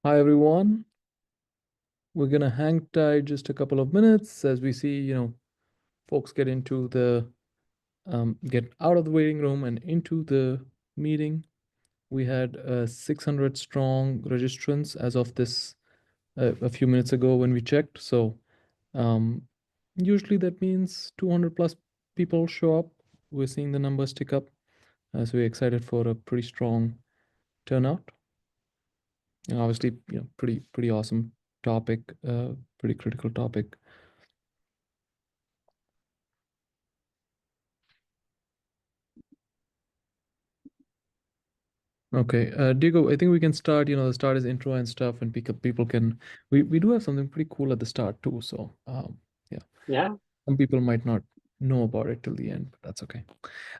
Hi, everyone. We're gonna hang tight just a couple of minutes as we see, folks get into the get out of the waiting room and into the meeting. We had 600 strong registrants as of this a few minutes ago when we checked. So um, usually that means 200 plus people show up. We're seeing the numbers tick up, so we're excited for a pretty strong turnout. And obviously, pretty awesome topic, pretty critical topic. Okay, Diego, I think we can start. The start is intro and stuff, and people can. We do have something pretty cool at the start too. So, yeah, Yeah. some people might not know about it till the end, but that's okay.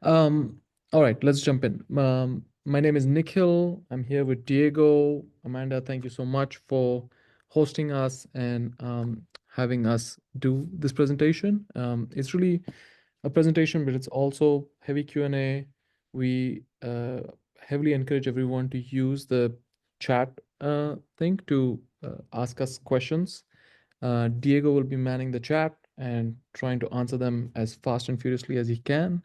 All right, let's jump in. My name is Nikhil. I'm here with Diego. Amanda, thank you so much for hosting us and having us do this presentation. It's really a presentation, but it's also heavy Q&A. We heavily encourage everyone to use the chat thing to ask us questions. Diego will be manning the chat and trying to answer them as fast and furiously as he can.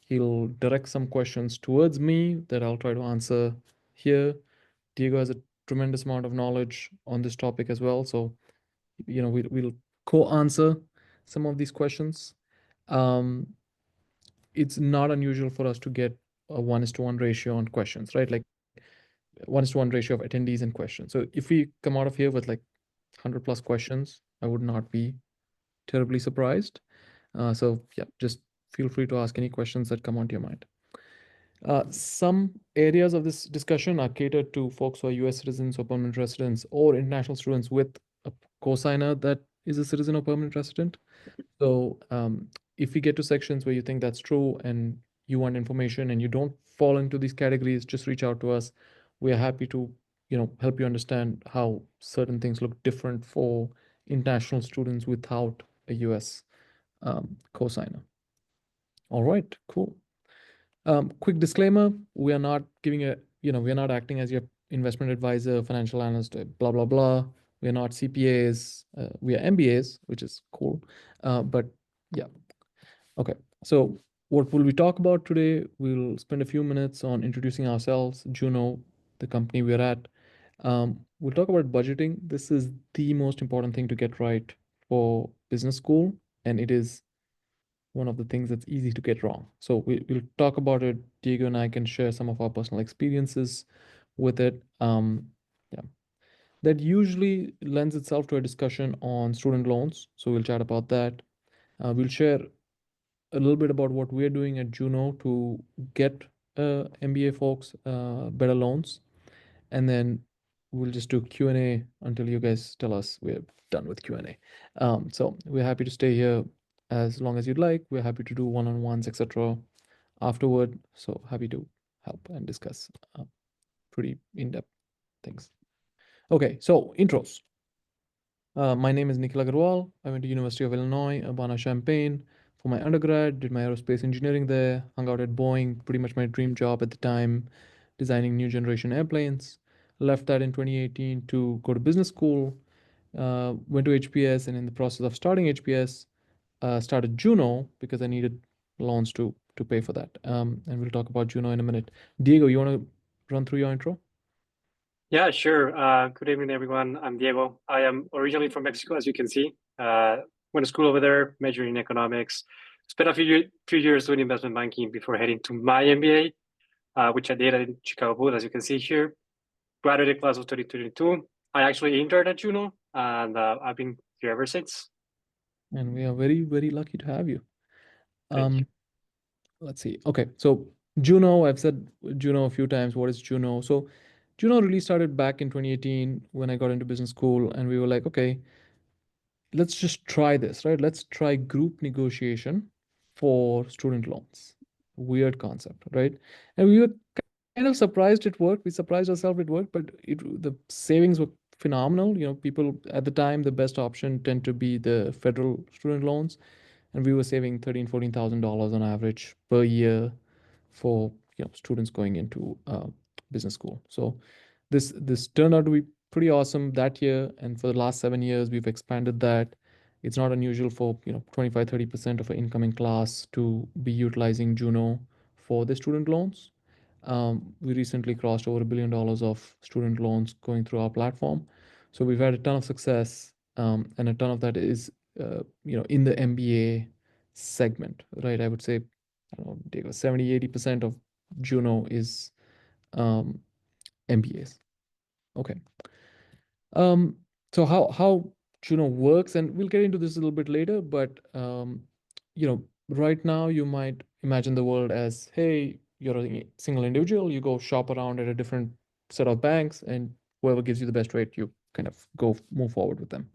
He'll direct some questions towards me that I'll try to answer here. Diego has a tremendous amount of knowledge on this topic as well. So, we'll co-answer some of these questions. Um, it's not unusual for us to get a 1:1 ratio on questions, right? Like 1:1 ratio of attendees and questions. So if we come out of here with like 100 plus questions, I would not be terribly surprised. So yeah, just feel free to ask any questions that come onto your mind. Some areas of this discussion are catered to folks who are US citizens or permanent residents or international students with a cosigner that is a citizen or permanent resident. So if we get to sections where you think that's true and you want information and you don't fall into these categories, just reach out to us. We are happy to, help you understand how certain things look different for international students without a US cosigner. All right, cool. Quick disclaimer: we are not giving we are not acting as your investment advisor, financial analyst, blah blah blah. We are not CPAs. We are MBAs, which is cool. But yeah, okay. So what will we talk about today? We'll spend a few minutes on introducing ourselves, Juno, the company we're at. We'll talk about budgeting. This is the most important thing to get right for business school, and it is one of the things that's easy to get wrong. So we'll talk about it. Diego and I can share some of our personal experiences with it. Yeah, that usually lends itself to a discussion on student loans. So we'll chat about that. We'll share a little bit about what we're doing at Juno to get MBA folks better loans, and then we'll just do Q&A until you guys tell us we're done with Q&A. So we're happy to stay here as long as you'd like. We're happy to do one-on-ones, etc. afterward. So happy to help and discuss pretty in-depth things. Okay, so intros. My name is Nikhil Agarwal. I went to University of Illinois, Urbana-Champaign for my undergrad, did my aerospace engineering there, hung out at Boeing, pretty much my dream job at the time, designing new generation airplanes. Left that in 2018 to go to business school, went to HPS, and in the process of starting HPS, started Juno because I needed loans to pay for that. And we'll talk about Juno in a minute. Diego, you want to run through your intro? Yeah, sure. Good evening, everyone. I'm Diego. I am originally from Mexico, as you can see. Went to school over there, majoring in economics. Spent a few years doing investment banking before heading to my MBA, which I did in Chicago Booth, as you can see here. Graduated class of 2022. I actually interned at Juno, and I've been here ever since. And we are very, very lucky to have you. Thank you. Let's see. Okay, so Juno, I've said Juno a few times. What is Juno? So Juno really started back in 2018 when I got into business school, and we were like, okay, let's just try this, right? Let's try group negotiation for student loans. Weird concept, right? And we were kind of surprised it worked. We surprised ourselves it worked, but the savings were phenomenal. People at the time, the best option tend to be the federal student loans, and we were saving $14,000 on average per year for students going into business school. So this turned out to be pretty awesome that year. And for the last 7 years, we've expanded that. It's not unusual for 25, 30% of an incoming class to be utilizing Juno for the student loans. We recently crossed over $1 billion of student loans going through our platform. So we've had a ton of success, and a ton of that is in the MBA segment, right? I would say, I don't know, Diego, 70, 80% of Juno is um, MBAs. Okay. Um, so how Juno works, and we'll get into this a little bit later, but right now you might imagine the world as, hey, you're a single individual, you go shop around at a different set of banks, and whoever gives you the best rate, you kind of go move forward with them.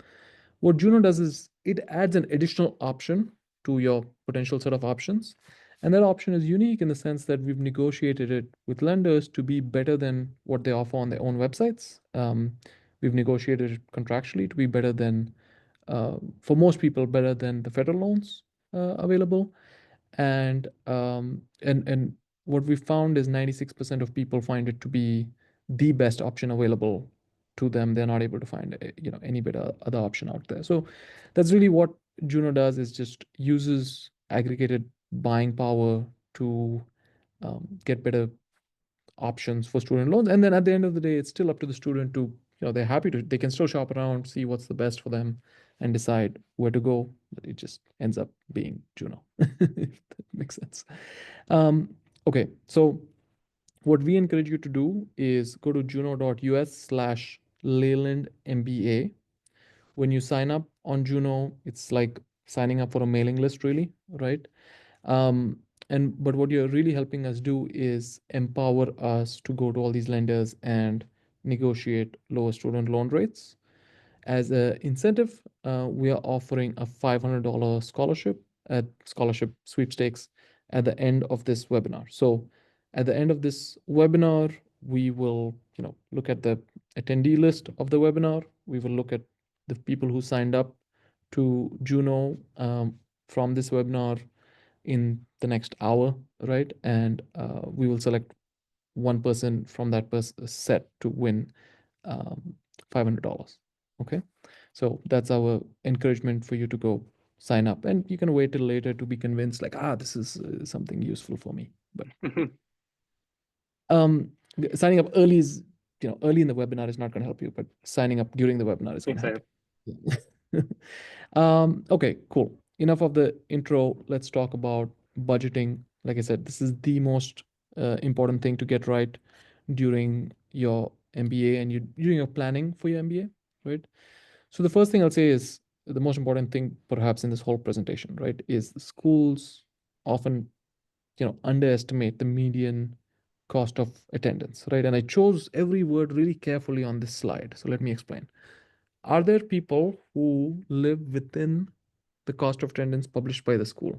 What Juno does is it adds an additional option to your potential set of options. And that option is unique in the sense that we've negotiated it with lenders to be better than what they offer on their own websites. We've negotiated it contractually to be better than, for most people, better than the federal loans available. And what we found is 96% of people find it to be the best option available to them. They're not able to find any better other option out there. So that's really what Juno does, is just uses aggregated buying power to get better options for student loans. And then at the end of the day, it's still up to the student to, they're happy to, they can still shop around, see what's the best for them, and decide where to go. But it just ends up being Juno, if that makes sense. Okay, so what we encourage you to do is go to juno.us/Leland MBA. When you sign up on Juno, it's like signing up for a mailing list, really, right? Um, but what you're really helping us do is empower us to go to all these lenders and negotiate lower student loan rates. As an incentive, we are offering a $500 scholarship at scholarship sweepstakes at the end of this webinar. So at the end of this webinar, we will, look at the attendee list of the webinar. We will look at the people who signed up to Juno from this webinar in the next hour, right? And we will select one person from that set to win um, $500. Okay, so that's our encouragement for you to go sign up, and you can wait till later to be convinced, like, this is something useful for me. But um, signing up early is, early in the webinar is not going to help you, but signing up during the webinar is going to help Exactly. you. Okay, cool. Enough of the intro. Let's talk about budgeting. Like I said, this is the most important thing to get right during your MBA and during your planning for your MBA, right? So the first thing I'll say is the most important thing, perhaps, in this whole presentation, right, is the schools often, underestimate the median cost of attendance, right? And I chose every word really carefully on this slide. So let me explain. Are there people who live within the cost of attendance published by the school?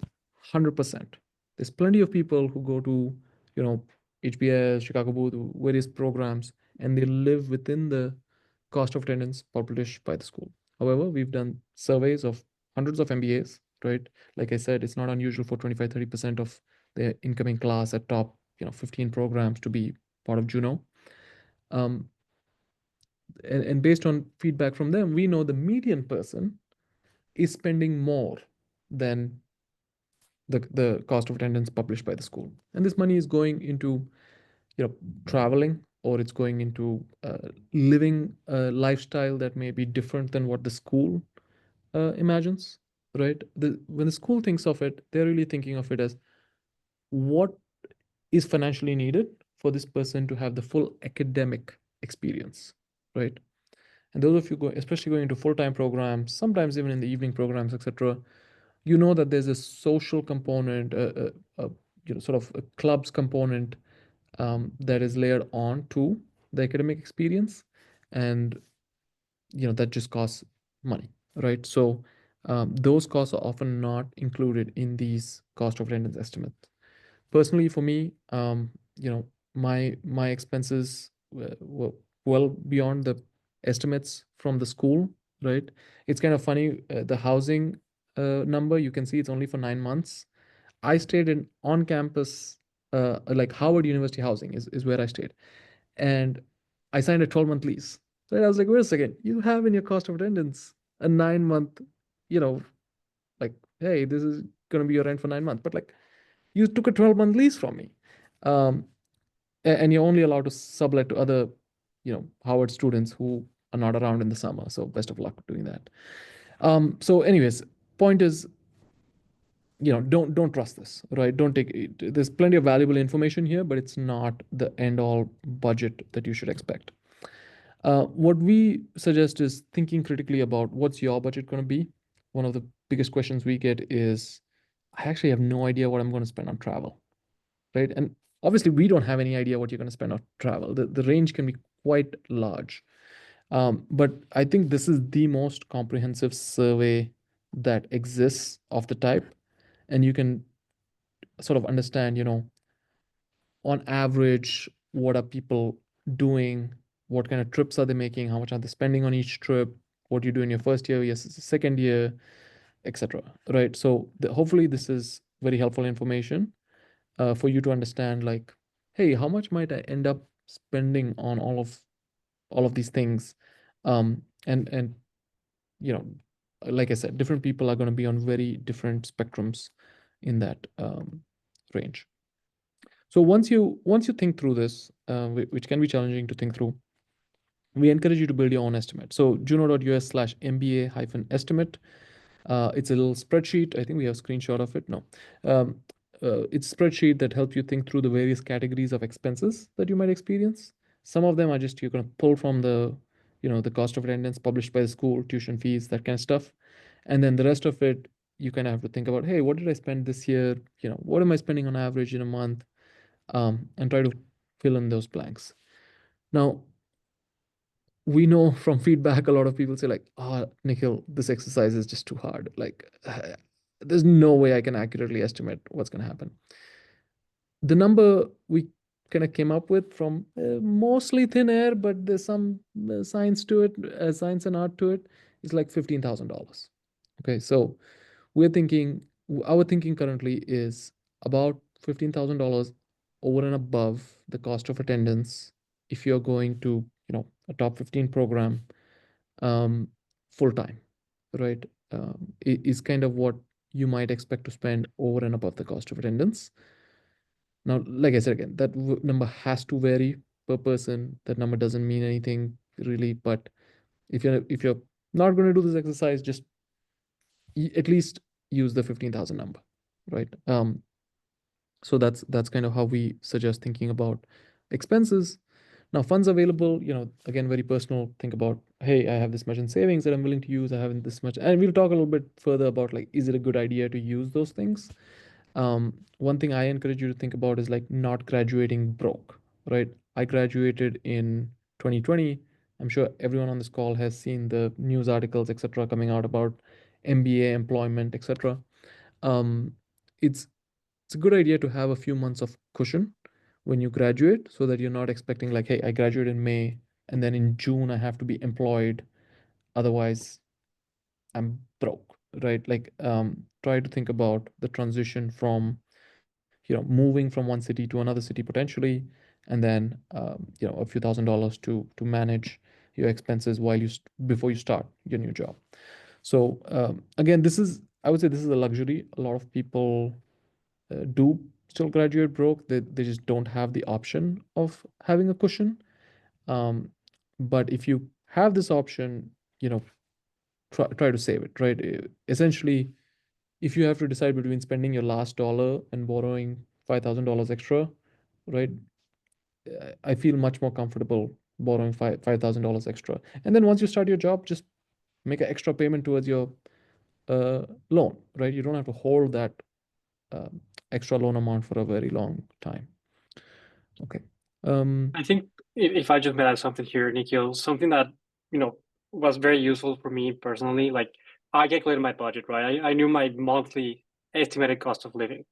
100%. There's plenty of people who go to, you know, HBS, Chicago Booth, various programs, and they live within the cost of attendance published by the school. However, we've done surveys of hundreds of MBAs, right? Like I said, it's not unusual for 25, 30% of the incoming class at top, 15 programs to be part of Juno. Um, and based on feedback from them, we know the median person is spending more than the cost of attendance published by the school. And this money is going into, traveling, or it's going into living a lifestyle that may be different than what the school imagines, right? When the school thinks of it, they're really thinking of it as what is financially needed for this person to have the full academic experience, right? And those of you especially going into full-time programs, sometimes even in the evening programs, etc., you know that there's a social component, sort of a clubs component that is layered on to the academic experience, and that just costs money, right? So those costs are often not included in these cost of attendance estimates. Personally, for me, my expenses were well beyond the estimates from the school, right? It's kind of funny, the housing number, you can see it's only for 9 months. I stayed in on campus, like Howard University housing is where I stayed, and I signed a 12-month lease. Right? I was like, wait a second, you have in your cost of attendance a 9 month, you know, like, hey, this is going to be your rent for 9 months. But like, you took a 12-month lease from me. Um, and you're only allowed to sublet to other, Howard students who are not around in the summer. So best of luck doing that. So anyways, point is, don't trust this, right? Don't take it. There's plenty of valuable information here, but it's not the end all budget that you should expect. What we suggest is thinking critically about what's your budget going to be. One of the biggest questions we get is, I actually have no idea what I'm going to spend on travel, right? And obviously, we don't have any idea what you're going to spend on travel. The range can be quite large. But I think this is the most comprehensive survey that exists of the type. And you can sort of understand, on average, what are people doing? What kind of trips are they making? How much are they spending on each trip? What do you do in your first year, yes, second year, etc. Right? So hopefully this is very helpful information for you to understand, like, hey, how much might I end up spending on all of these things? And you know, like I said, different people are going to be on very different spectrums in that range. So once you think through this, which can be challenging to think through, we encourage you to build your own estimate. So juno.us/mba-estimate. It's a little spreadsheet. I think we have a screenshot of it. No. Um, it's a spreadsheet that helps you think through the various categories of expenses that you might experience. Some of them are just you're going to pull from the cost of attendance published by the school, tuition fees, that kind of stuff. And then the rest of it, you kind of have to think about, hey, what did I spend this year? What am I spending on average in a month? And try to fill in those blanks. Now, we know from feedback, a lot of people say, like, oh, Nikhil, this exercise is just too hard. Like, there's no way I can accurately estimate what's going to happen. The number we kind of came up with from mostly thin air, but there's some science to it, science and art to it, is like $15,000. Okay, so we're thinking, our thinking currently is about $15,000 over and above the cost of attendance if you're going to, a top 15 program, um, full time, right? Is kind of what you might expect to spend over and above the cost of attendance. Now, like I said again, that number has to vary per person. That number doesn't mean anything really, but if you're not going to do this exercise, just at least use the 15,000 number, right? So that's kind of how we suggest thinking about expenses. Now, funds available, again, very personal. Think about, hey, I have this much in savings that I'm willing to use. I have this much, and we'll talk a little bit further about, like, is it a good idea to use those things? One thing I encourage you to think about is like not graduating broke, right? I graduated in 2020. I'm sure everyone on this call has seen the news articles, etc., coming out about MBA employment, etc. Um, it's it's a good idea to have a few months of cushion when you graduate, so that you're not expecting, like, hey, I graduate in May and then in June I have to be employed, otherwise I'm broke, right? Like, try to think about the transition from, moving from one city to another city potentially, and then, a few $1,000s to manage your expenses before you start your new job. So, again, I would say this is a luxury. A lot of people do still graduate broke. They just don't have the option of having a cushion. Um, but if you have this option, try to save it, right? Essentially, if you have to decide between spending your last dollar and borrowing $5,000 extra, right? I feel much more comfortable borrowing $5,000 extra. And then once you start your job, just make an extra payment towards your loan, right? You don't have to hold that uh, extra loan amount for a very long time. Okay. I think if I just may add something here, Nikhil, something that you know was very useful for me personally. Like I calculated my budget, right? I knew my monthly estimated cost of living,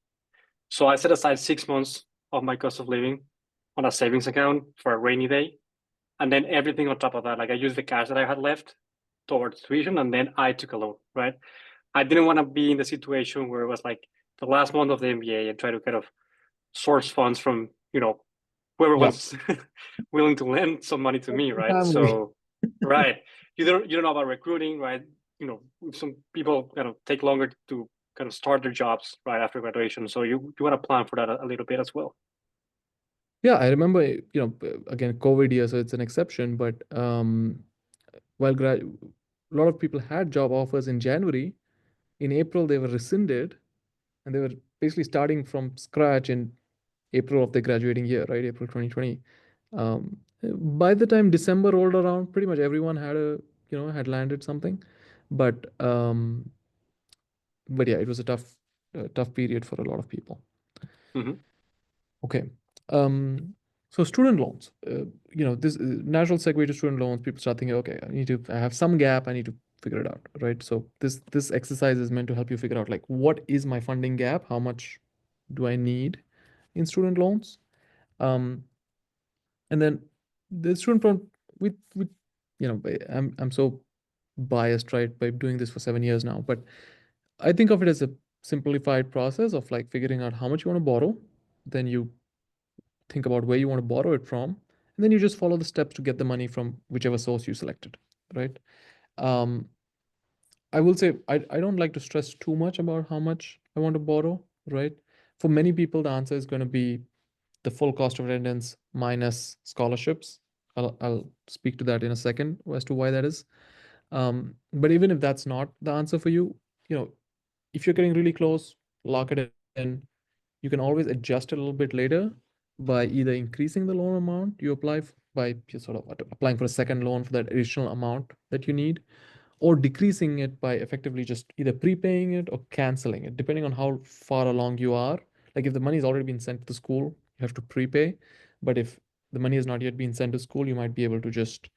so I set aside 6 months of my cost of living on a savings account for a rainy day, and then everything on top of that, like I used the cash that I had left towards tuition, and then I took a loan, right? I didn't want to be in the situation where it was like the last month of the MBA and try to kind of source funds from whoever Yeah. was willing to lend some money to me, right? Family. So Right. You don't know about recruiting, right? Some people kind of take longer to kind of start their jobs right after graduation. So you want to plan for that a little bit as well. Yeah, I remember, again, COVID year, so it's an exception, but while a lot of people had job offers in January, in April they were rescinded, and they were basically starting from scratch in April of the graduating year, right? April 2020. By the time December rolled around, pretty much everyone had landed something, but yeah, it was a tough period for a lot of people. Hmm. Okay. So student loans, this natural segue to student loans. People start thinking, okay, I have some gap. I need to figure it out, right? So this exercise is meant to help you figure out like what is my funding gap? How much do I need in student loans? Um, and then the student loan with I'm so biased, right, by doing this for 7 years now, but I think of it as a simplified process of like figuring out how much you want to borrow. Then you think about where you want to borrow it from, and then you just follow the steps to get the money from whichever source you selected, right? um, I will say I don't like to stress too much about how much I want to borrow, right? For many people the answer is going to be the full cost of attendance minus scholarships. I'll speak to that in a second as to why that is. But even if that's not the answer for you, you know if you're getting really close, lock it in. You can always adjust it a little bit later by either increasing the loan amount you apply by just sort of applying for a second loan for that additional amount that you need, or decreasing it by effectively just either prepaying it or canceling it, depending on how far along you are. Like if the money has already been sent to the school, you have to prepay. But if the money has not yet been sent to school, you might be able to just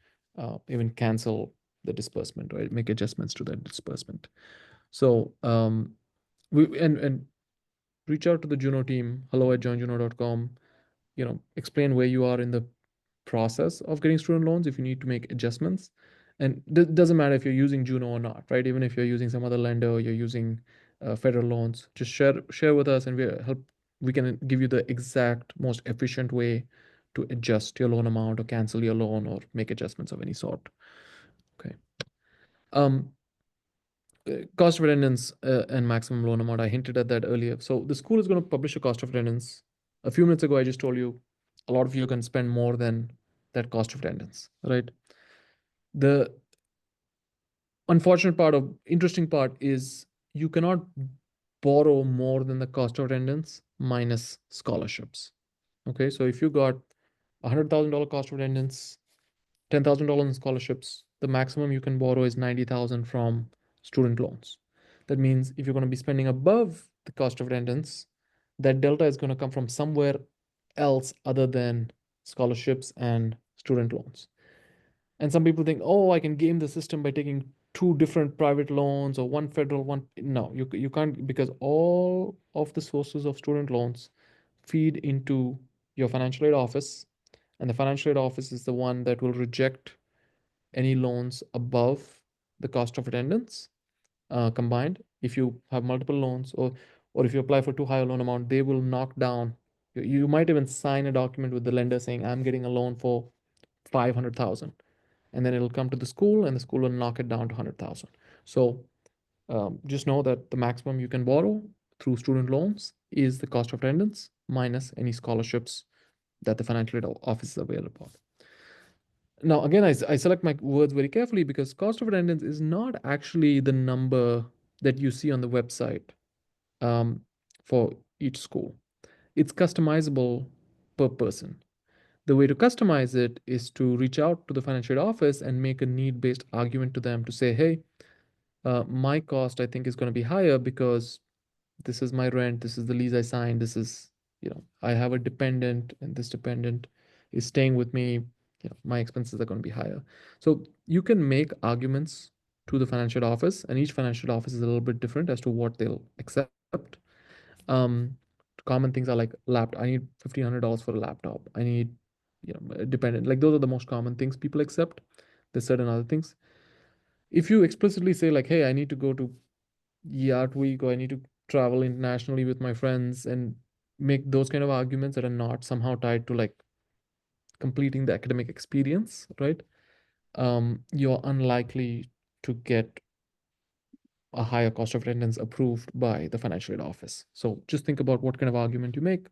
even cancel the disbursement, right? Make adjustments to that disbursement. So we and reach out to the Juno team, hello@joinjuno.com. Explain where you are in the process of getting student loans if you need to make adjustments. And it doesn't matter if you're using Juno or not, right? Even if you're using some other lender, you're using federal loans, just share with us, and we can give you the exact most efficient way to adjust your loan amount or cancel your loan or make adjustments of any sort. Okay. Um, Cost of attendance and maximum loan amount. I hinted at that earlier. So the school is going to publish a cost of attendance. A few minutes ago, I just told you a lot of you can spend more than that cost of attendance, right? The unfortunate part of interesting part is you cannot borrow more than the cost of attendance minus scholarships. Okay, so if you got $100,000 cost of attendance, $10,000 in scholarships, the maximum you can borrow is 90,000 from student loans. That means if you're going to be spending above the cost of attendance, that delta is going to come from somewhere else other than scholarships and student loans. And some people think, oh, I can game the system by taking two different private loans or one federal one. No, you can't, because all of the sources of student loans feed into your financial aid office, and the financial aid office is the one that will reject any loans above the cost of attendance combined. If you have multiple loans, or if you apply for too high a loan amount, they will knock down. You might even sign a document with the lender saying, I'm getting a loan for 500,000, and then it'll come to the school, and the school will knock it down to 100,000. So just know that the maximum you can borrow through student loans is the cost of attendance minus any scholarships that the financial aid office is available. Now, again, I select my words very carefully because cost of attendance is not actually the number that you see on the website um, for each school. It's customizable per person. The way to customize it is to reach out to the financial aid office and make a need-based argument to them to say, hey, my cost I think is going to be higher because this is my rent, this is the lease I signed, this is, I have a dependent, and this dependent is staying with me. My expenses are going to be higher. So you can make arguments to the financial office, and each financial office is a little bit different as to what they'll accept. um Common things are like laptop. I need $1,500 for a laptop. I need, a dependent. Like those are the most common things people accept. There's certain other things. If you explicitly say like, hey, I need to go to yacht week, or I need to travel internationally with my friends, and make those kind of arguments that are not somehow tied to like completing the academic experience, right? you're unlikely to get a higher cost of attendance approved by the financial aid office. So just think about what kind of argument you make.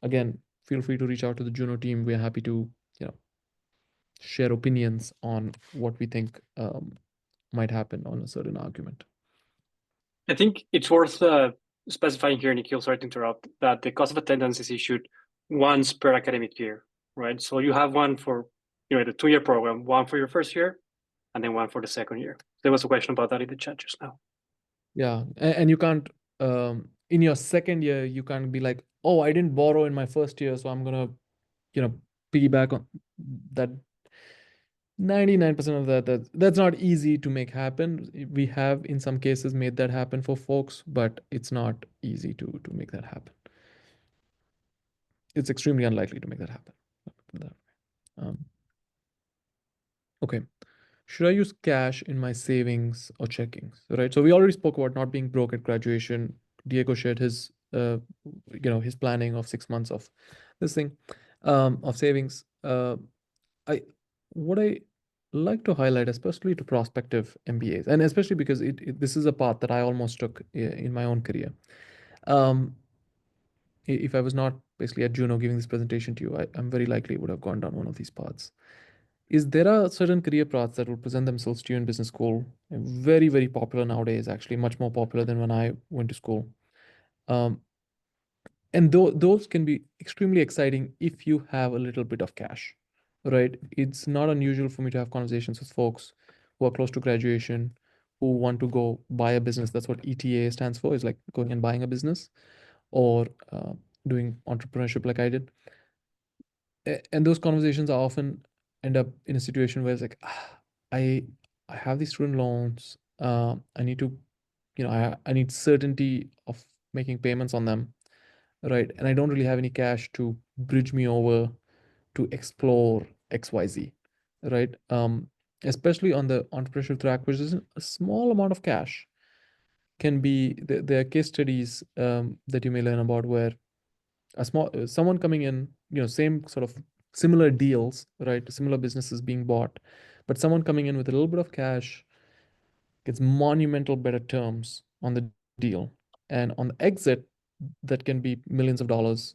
Again, feel free to reach out to the Juno team. We're happy to, share opinions on what we think might happen on a certain argument. I think it's worth specifying here, Nikhil, sorry to interrupt, that the cost of attendance is issued once per academic year, right? So you have one for the 2-year program, one for your first year, and then one for the second year. There was a question about that in the chat just now. Yeah, and you can't in your second year you can't be like, oh, I didn't borrow in my first year, so I'm gonna, piggyback on that. 99% of that's not easy to make happen. We have in some cases made that happen for folks, but it's not easy to make that happen. It's extremely unlikely to make that happen. Um, okay. Should I use cash in my savings or checkings? Right. So we already spoke about not being broke at graduation. Diego shared his, his planning of 6 months of this thing, of savings. I what I like to highlight, especially to prospective MBAs, and especially because this is a path that I almost took in my own career. Um, if I was not basically at Juno giving this presentation to you, I'm very likely would have gone down one of these paths. Is there are certain career paths that will present themselves to you in business school, and very, very popular nowadays, actually much more popular than when I went to school. Um, and those can be extremely exciting if you have a little bit of cash, right? It's not unusual for me to have conversations with folks who are close to graduation, who want to go buy a business. That's what ETA stands for, is like going and buying a business, or doing entrepreneurship like I did. And those conversations are often end up in a situation where it's like, I I have these student loans. I need to, I need certainty of making payments on them, right? And I don't really have any cash to bridge me over to explore XYZ, right? Especially on the entrepreneurship track, which is a small amount of cash, can be there are case studies that you may learn about where a small someone coming in, same sort of similar deals, right? Similar businesses being bought, but someone coming in with a little bit of cash gets monumental better terms on the deal, and on the exit, that can be millions of dollars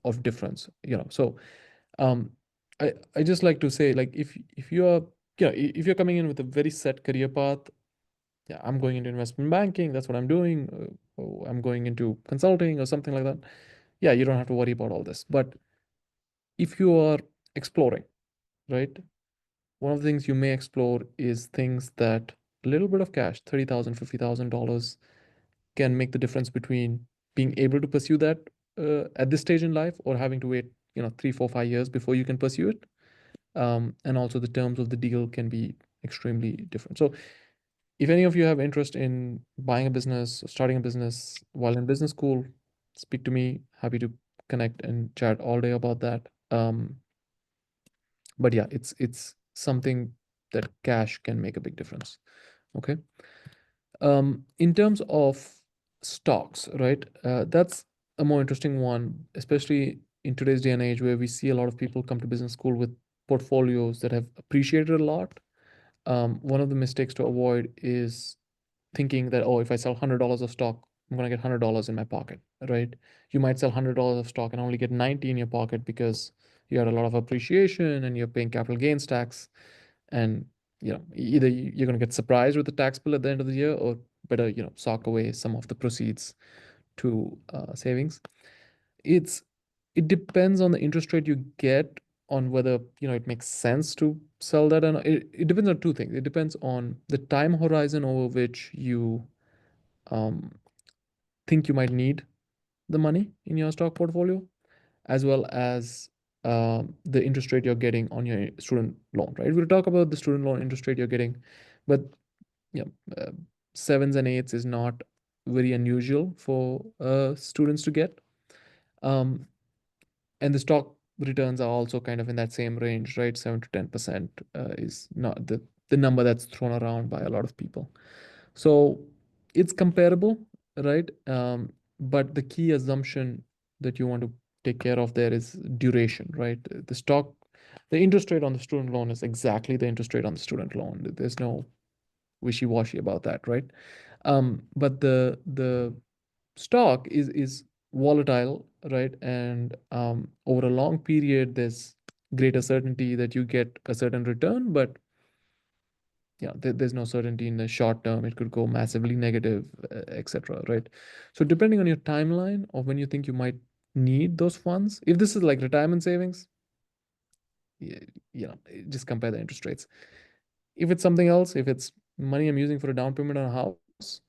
of difference. So um, I just like to say, like, if you're if you're coming in with a very set career path, yeah, I'm going into investment banking, that's what I'm doing, or I'm going into consulting or something like that. Yeah, you don't have to worry about all this. But if you are exploring, right, one of the things you may explore is things that a little bit of cash, $30,000, $50,000, can make the difference between being able to pursue that at this stage in life, or having to wait, 3, 4, 5 years before you can pursue it. And also the terms of the deal can be extremely different. So if any of you have interest in buying a business or starting a business while in business school, speak to me. Happy to connect and chat all day about that. But yeah, it's something that cash can make a big difference. Okay. In terms of stocks, right? That's a more interesting one, especially in today's day and age where we see a lot of people come to business school with portfolios that have appreciated a lot. One of the mistakes to avoid is thinking that, oh, if I sell $100 of stock, I'm going to get $100 in my pocket, right? You might sell $100 of stock and only get 90 in your pocket because you had a lot of appreciation and you're paying capital gains tax. And, either you're going to get surprised with the tax bill at the end of the year, or better, sock away some of the proceeds to savings. It's it depends on the interest rate you get, on whether it makes sense to sell that. And it depends on two things. It depends on the time horizon over which you um, think you might need the money in your stock portfolio, as well as the interest rate you're getting on your student loan, right? We'll talk about the student loan interest rate you're getting, but yeah, sevens and eights is not very unusual for students to get. Um, and the stock returns are also kind of in that same range, right? 7 to 10% is not the number that's thrown around by a lot of people. So it's comparable, right? But the key assumption that you want to take care of there is duration, right? The stock The interest rate on the student loan is exactly the interest rate on the student loan. There's no wishy-washy about that, right? But the stock is volatile, right? And over a long period, there's greater certainty that you get a certain return, but yeah, there's no certainty in the short term. It could go massively negative, etc. Right? So depending on your timeline of when you think you might need those funds, if this is like retirement savings, y- just compare the interest rates. If it's something else, if it's money I'm using for a down payment on a house,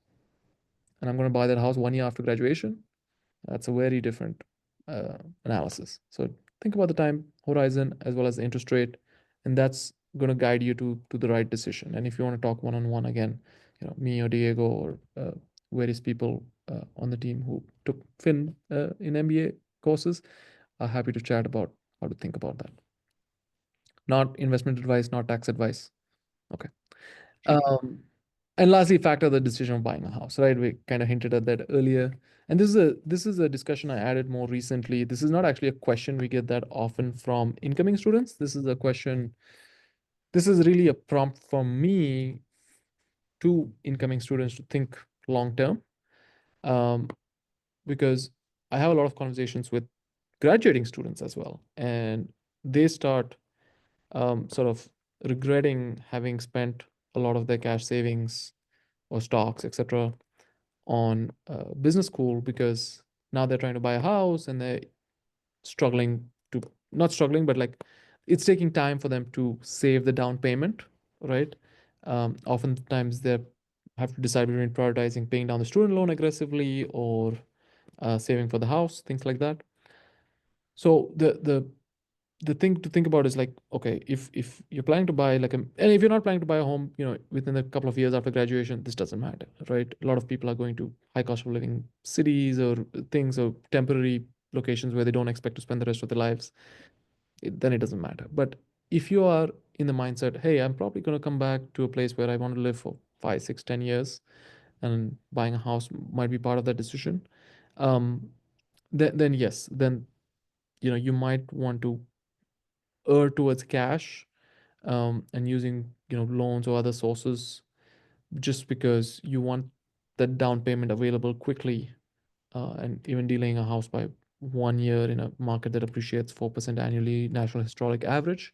and I'm going to buy that house 1 year after graduation, that's a very different analysis. So think about the time horizon as well as the interest rate, and that's going to guide you to the right decision. And if you want to talk one on one again, me or Diego or various people on the team who took Fin in MBA courses are happy to chat about how to think about that. Not investment advice, not tax advice. Okay. Um, and lastly, factor the decision of buying a house, right? We kind of hinted at that earlier. And this is a discussion I added more recently. This is not actually a question we get that often from incoming students. This is a question, this is really a prompt from me to incoming students to think long term. Um, because I have a lot of conversations with graduating students as well. And they start sort of regretting having spent a lot of their cash savings or stocks, etc., on business school because now they're trying to buy a house and they're struggling to not struggling, but like it's taking time for them to save the down payment, right? Oftentimes they have to decide between prioritizing paying down the student loan aggressively or saving for the house, things like that. So the thing to think about is like, okay, if you're planning to buy like a, and if you're not planning to buy a home, within a couple of years after graduation, this doesn't matter, right? A lot of people are going to high cost of living cities or things or temporary locations where they don't expect to spend the rest of their lives. Then it doesn't matter. But if you are in the mindset, hey, I'm probably going to come back to a place where I want to live for 5, 6, 10 years, and buying a house might be part of that decision, um, then yes, then you might want to err towards cash, and using loans or other sources just because you want that down payment available quickly, and even delaying a house by 1 year in a market that appreciates 4% annually, national historic average,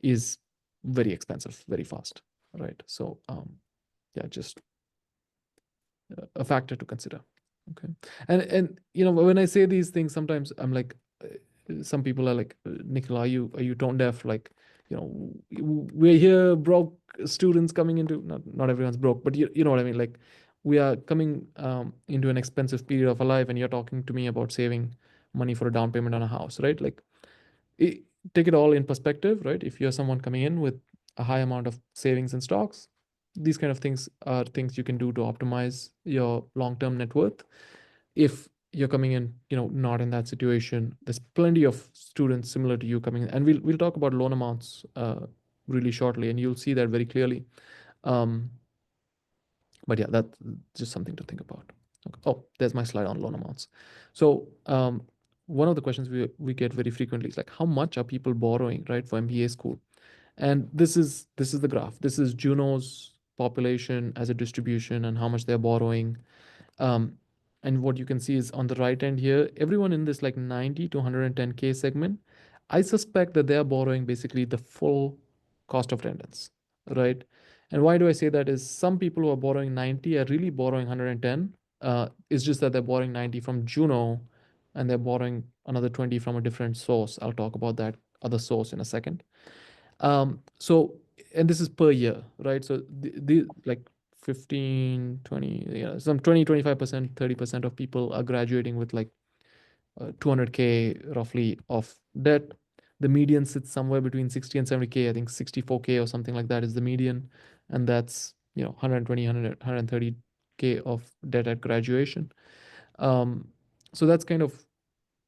is very expensive very fast, right? So yeah, just a factor to consider. Okay. And when I say these things, sometimes I'm like, some people are like, Nikhil, are you tone deaf? Like, we're here broke students coming into, not everyone's broke, but you know what I mean? Like, we are coming into an expensive period of our life, and you're talking to me about saving money for a down payment on a house, right? Like, it, take it all in perspective, right? If you're someone coming in with a high amount of savings and stocks, these kind of things are things you can do to optimize your long-term net worth. If you're coming in, not in that situation, there's plenty of students similar to you coming in, and we'll talk about loan amounts really shortly, and you'll see that very clearly. Um, but yeah, that's just something to think about. Okay. Oh, there's my slide on loan amounts. So one of the questions we get very frequently is like, how much are people borrowing, right, for MBA school? And this is the graph. This is Juno's population as a distribution and how much they're borrowing. Um, and what you can see is on the right end here, everyone in this like 90 to 110K segment, I suspect that they're borrowing basically the full cost of attendance, right? And why do I say that is some people who are borrowing 90 are really borrowing 110. It's just that they're borrowing 90 from Juno and they're borrowing another 20 from a different source. I'll talk about that other source in a second. So, and this is per year, right? So the like 15, 20, some 20, 25%, 30% of people are graduating with like 200K roughly of debt. The median sits somewhere between 60 and 70K. I think 64K or something like that is the median. And that's, 120, 100, 130K of debt at graduation. Um, so that's kind of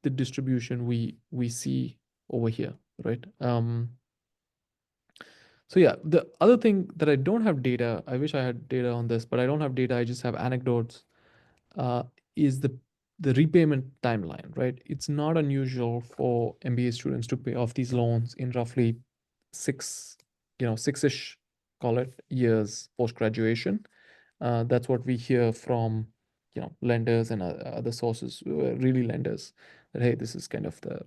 the distribution we see over here, right? So yeah, the other thing that I don't have data, I wish I had data on this, but I don't have data. I just have anecdotes. Uh, is the the repayment timeline, right? It's not unusual for MBA students to pay off these loans in roughly six, 6-ish, call it, years post graduation. That's what we hear from, lenders and other sources, really lenders, that hey, this is kind of the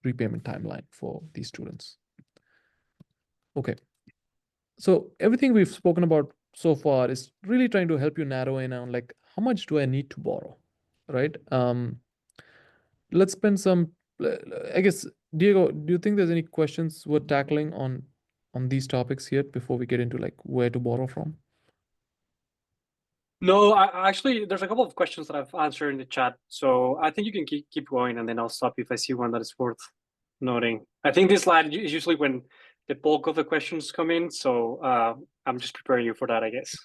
repayment timeline for these students. Okay, so everything we've spoken about so far is really trying to help you narrow in on like how much do I need to borrow, right? Let's spend some. I guess, Diego, do you think there's any questions worth tackling on these topics here before we get into like where to borrow from? No, actually, there's a couple of questions that I've answered in the chat. So I think you can keep going, and then I'll stop if I see one that is worth noting. I think this slide is usually when the bulk of the questions come in. So I'm just preparing you for that, I guess.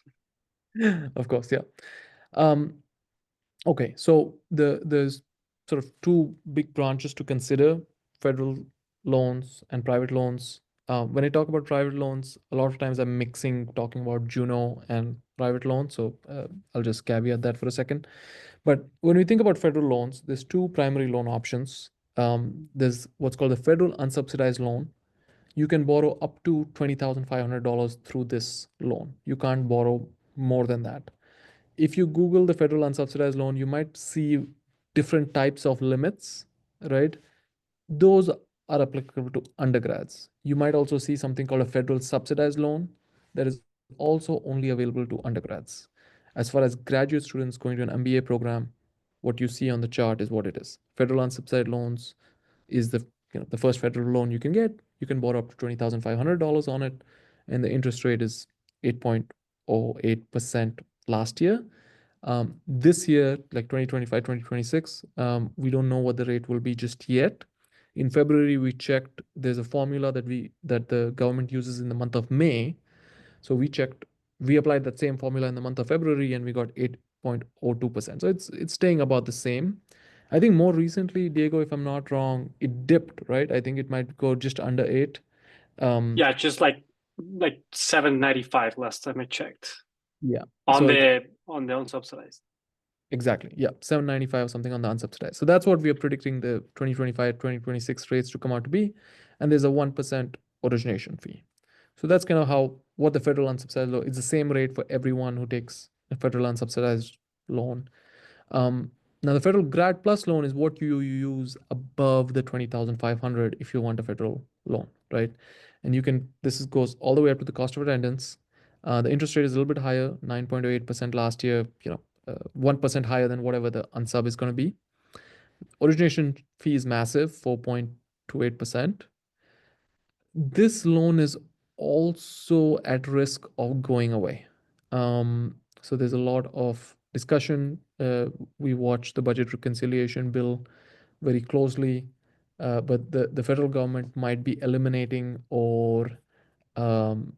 Of course, yeah. Um, okay, so there's sort of two big branches to consider: federal loans and private loans. When I talk about private loans, a lot of times I'm mixing talking about Juno and private loans. So I'll just caveat that for a second. But when we think about federal loans, there's two primary loan options. There's what's called the federal unsubsidized loan. You can borrow up to $20,500 through this loan. You can't borrow more than that. If you Google the federal unsubsidized loan, you might see different types of limits, right? Those are applicable to undergrads. You might also see something called a federal subsidized loan that is also only available to undergrads. As far as graduate students going to an MBA program, what you see on the chart is what it is. Federal unsubsidized loans is the first federal loan you can get. You can borrow up to $20,500 on it, and the interest rate is 8.08% last year. This year, like 2025, 2026, we don't know what the rate will be just yet. In February, we checked. There's a formula that the government uses in the month of May. So we checked. We applied that same formula in the month of February, and we got 8.02%. So it's staying about the same. I think more recently, Diego, if I'm not wrong, it dipped, right? I think it might go just under 8. Um, Yeah, just like 7.95 last time I checked yeah. on So it's the unsubsidized. exactly, yeah, 795 or something on the unsubsidized. So that's what we are predicting the 2025, 2026 rates to come out to be. And there's a 1% origination fee. So that's kind of how what the federal unsubsidized loan, it's the same rate for everyone who takes a federal unsubsidized loan. Um, Now the federal grad plus loan is what you use above the 20,500 if you want a federal loan, right? And you can goes all the way up to the cost of attendance. The interest rate is a little bit higher, 9.08% last year, 1% higher than whatever the unsub is going to be. Origination fee is massive, 4.28%. This loan is also at risk of going away. So there's a lot of discussion. We watch the budget reconciliation bill very closely, but the federal government might be eliminating or um,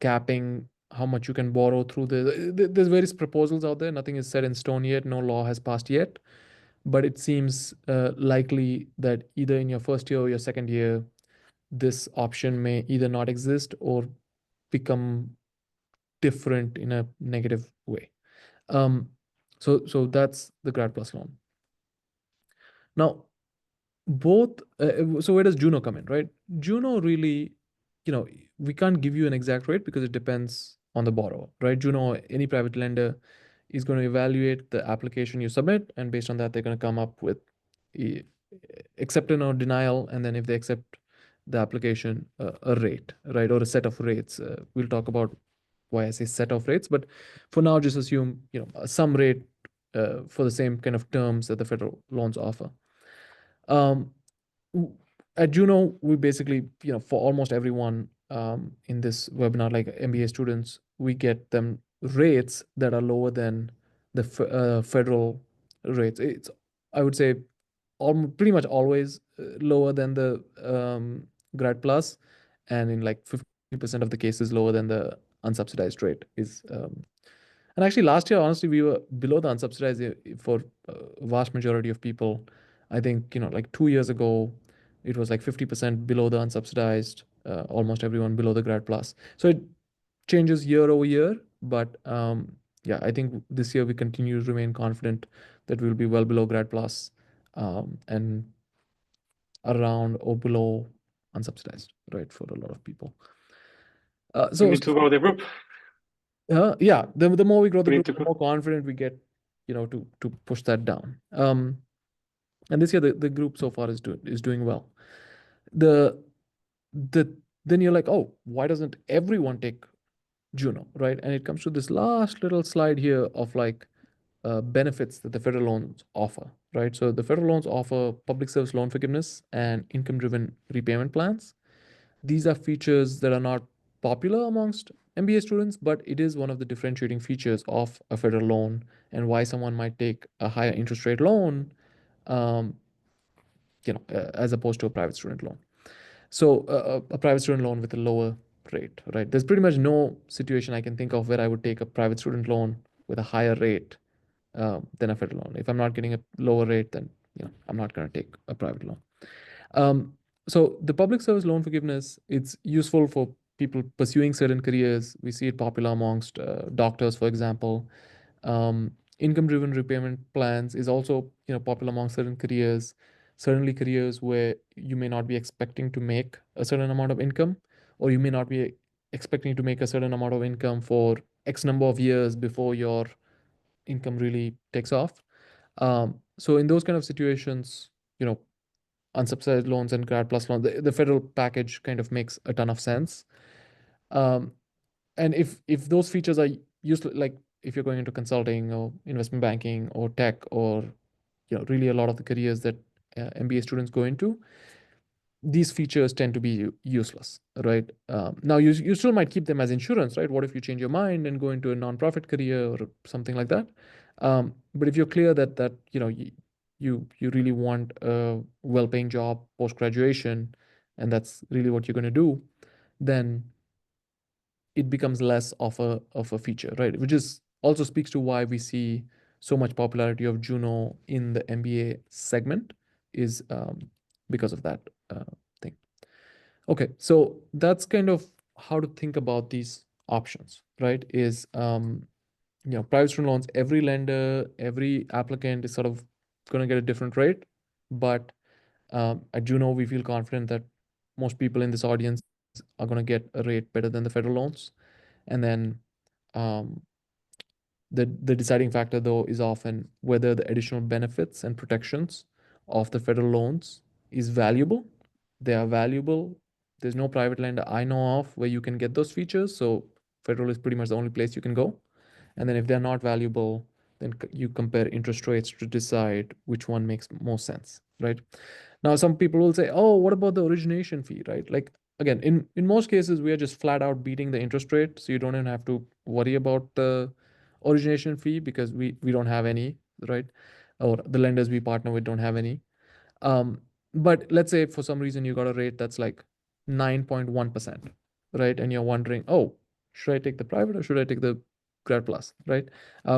capping how much you can borrow through there's various proposals out there. Nothing is set in stone yet. No law has passed yet, but it seems likely that either in your first year or your second year, this option may either not exist or become different in a negative way. Um, so that's the grad plus loan. Now, both. So where does Juno come in, right? Juno really, we can't give you an exact rate because it depends on the borrower, right? Juno, any private lender is going to evaluate the application you submit, and based on that, they're going to come up with a, acceptance or denial, and then if they accept the application, a rate, right, or a set of rates. We'll talk about why I say set of rates, but for now, just assume some rate for the same kind of terms that the federal loans offer. Um, at Juno, we basically, for almost everyone in this webinar, like MBA students, we get them rates that are lower than the federal rates. It's, I would say, pretty much always lower than the grad plus, and in like 50% of the cases, lower than the unsubsidized rate is. And actually, last year, honestly, we were below the unsubsidized for a vast majority of people. I think, like 2 years ago, it was like 50% below the unsubsidized, almost everyone below the grad plus. So it changes year over year, but yeah, I think this year we continue to remain confident that we'll be well below grad plus, and around or below unsubsidized, right, for a lot of people. We So need to grow the group. yeah, the more we grow the We need group, to the grow. more confident we get, to push that down. And this year the group so far is doing well. The the Then you're like, oh, why doesn't everyone take Juno, right? And it comes to this last little slide here of like benefits that the federal loans offer, right? So the federal loans offer public service loan forgiveness and income-driven repayment plans. These are features that are not popular amongst MBA students, but it is one of the differentiating features of a federal loan and why someone might take a higher interest rate loan, um, as opposed to a private student loan. So a private student loan with a lower rate, right? There's pretty much no situation I can think of where I would take a private student loan with a higher rate than a federal loan. If I'm not getting a lower rate, then I'm not going to take a private loan. Um, so the public service loan forgiveness, it's useful for people pursuing certain careers. We see it popular amongst doctors, for example. Income-driven repayment plans is also popular among certain careers. Certainly careers where you may not be expecting to make a certain amount of income, or you may not be expecting to make a certain amount of income for X number of years before your income really takes off. So in those kind of situations, you know, unsubsidized loans and grad plus loans, the federal package kind of makes a ton of sense. Um, and if those features are used, like if you're going into consulting or investment banking or tech or really a lot of the careers that MBA students go into, these features tend to be useless, right? Now you still might keep them as insurance, right? What if you change your mind and go into a nonprofit career or something like that? But if you're clear that you really want a well-paying job post graduation, and that's really what you're going to do, then it becomes less of a feature, right? Which is also speaks to why we see so much popularity of Juno in the MBA segment, is because of that thing. Okay, so that's kind of how to think about these options, right? Is private student loans, every lender, every applicant is sort of going to get a different rate, but at Juno, we feel confident that most people in this audience are going to get a rate better than the federal loans. And then um, the deciding factor, though, is often whether the additional benefits and protections of the federal loans is valuable. They are valuable. There's no private lender I know of where you can get those features. So federal is pretty much the only place you can go. And then if they're not valuable, then you compare interest rates to decide which one makes more sense, right? Now, some people will say, oh, what about the origination fee, right? Like, again, in most cases, we are just flat out beating the interest rate. So you don't even have to worry about the origination fee because we don't have any, right? Or the lenders we partner with don't have any. Um, but let's say for some reason you got a rate that's like 9.1%, right? And you're wondering, oh, should I take the private or should I take the grad plus, right?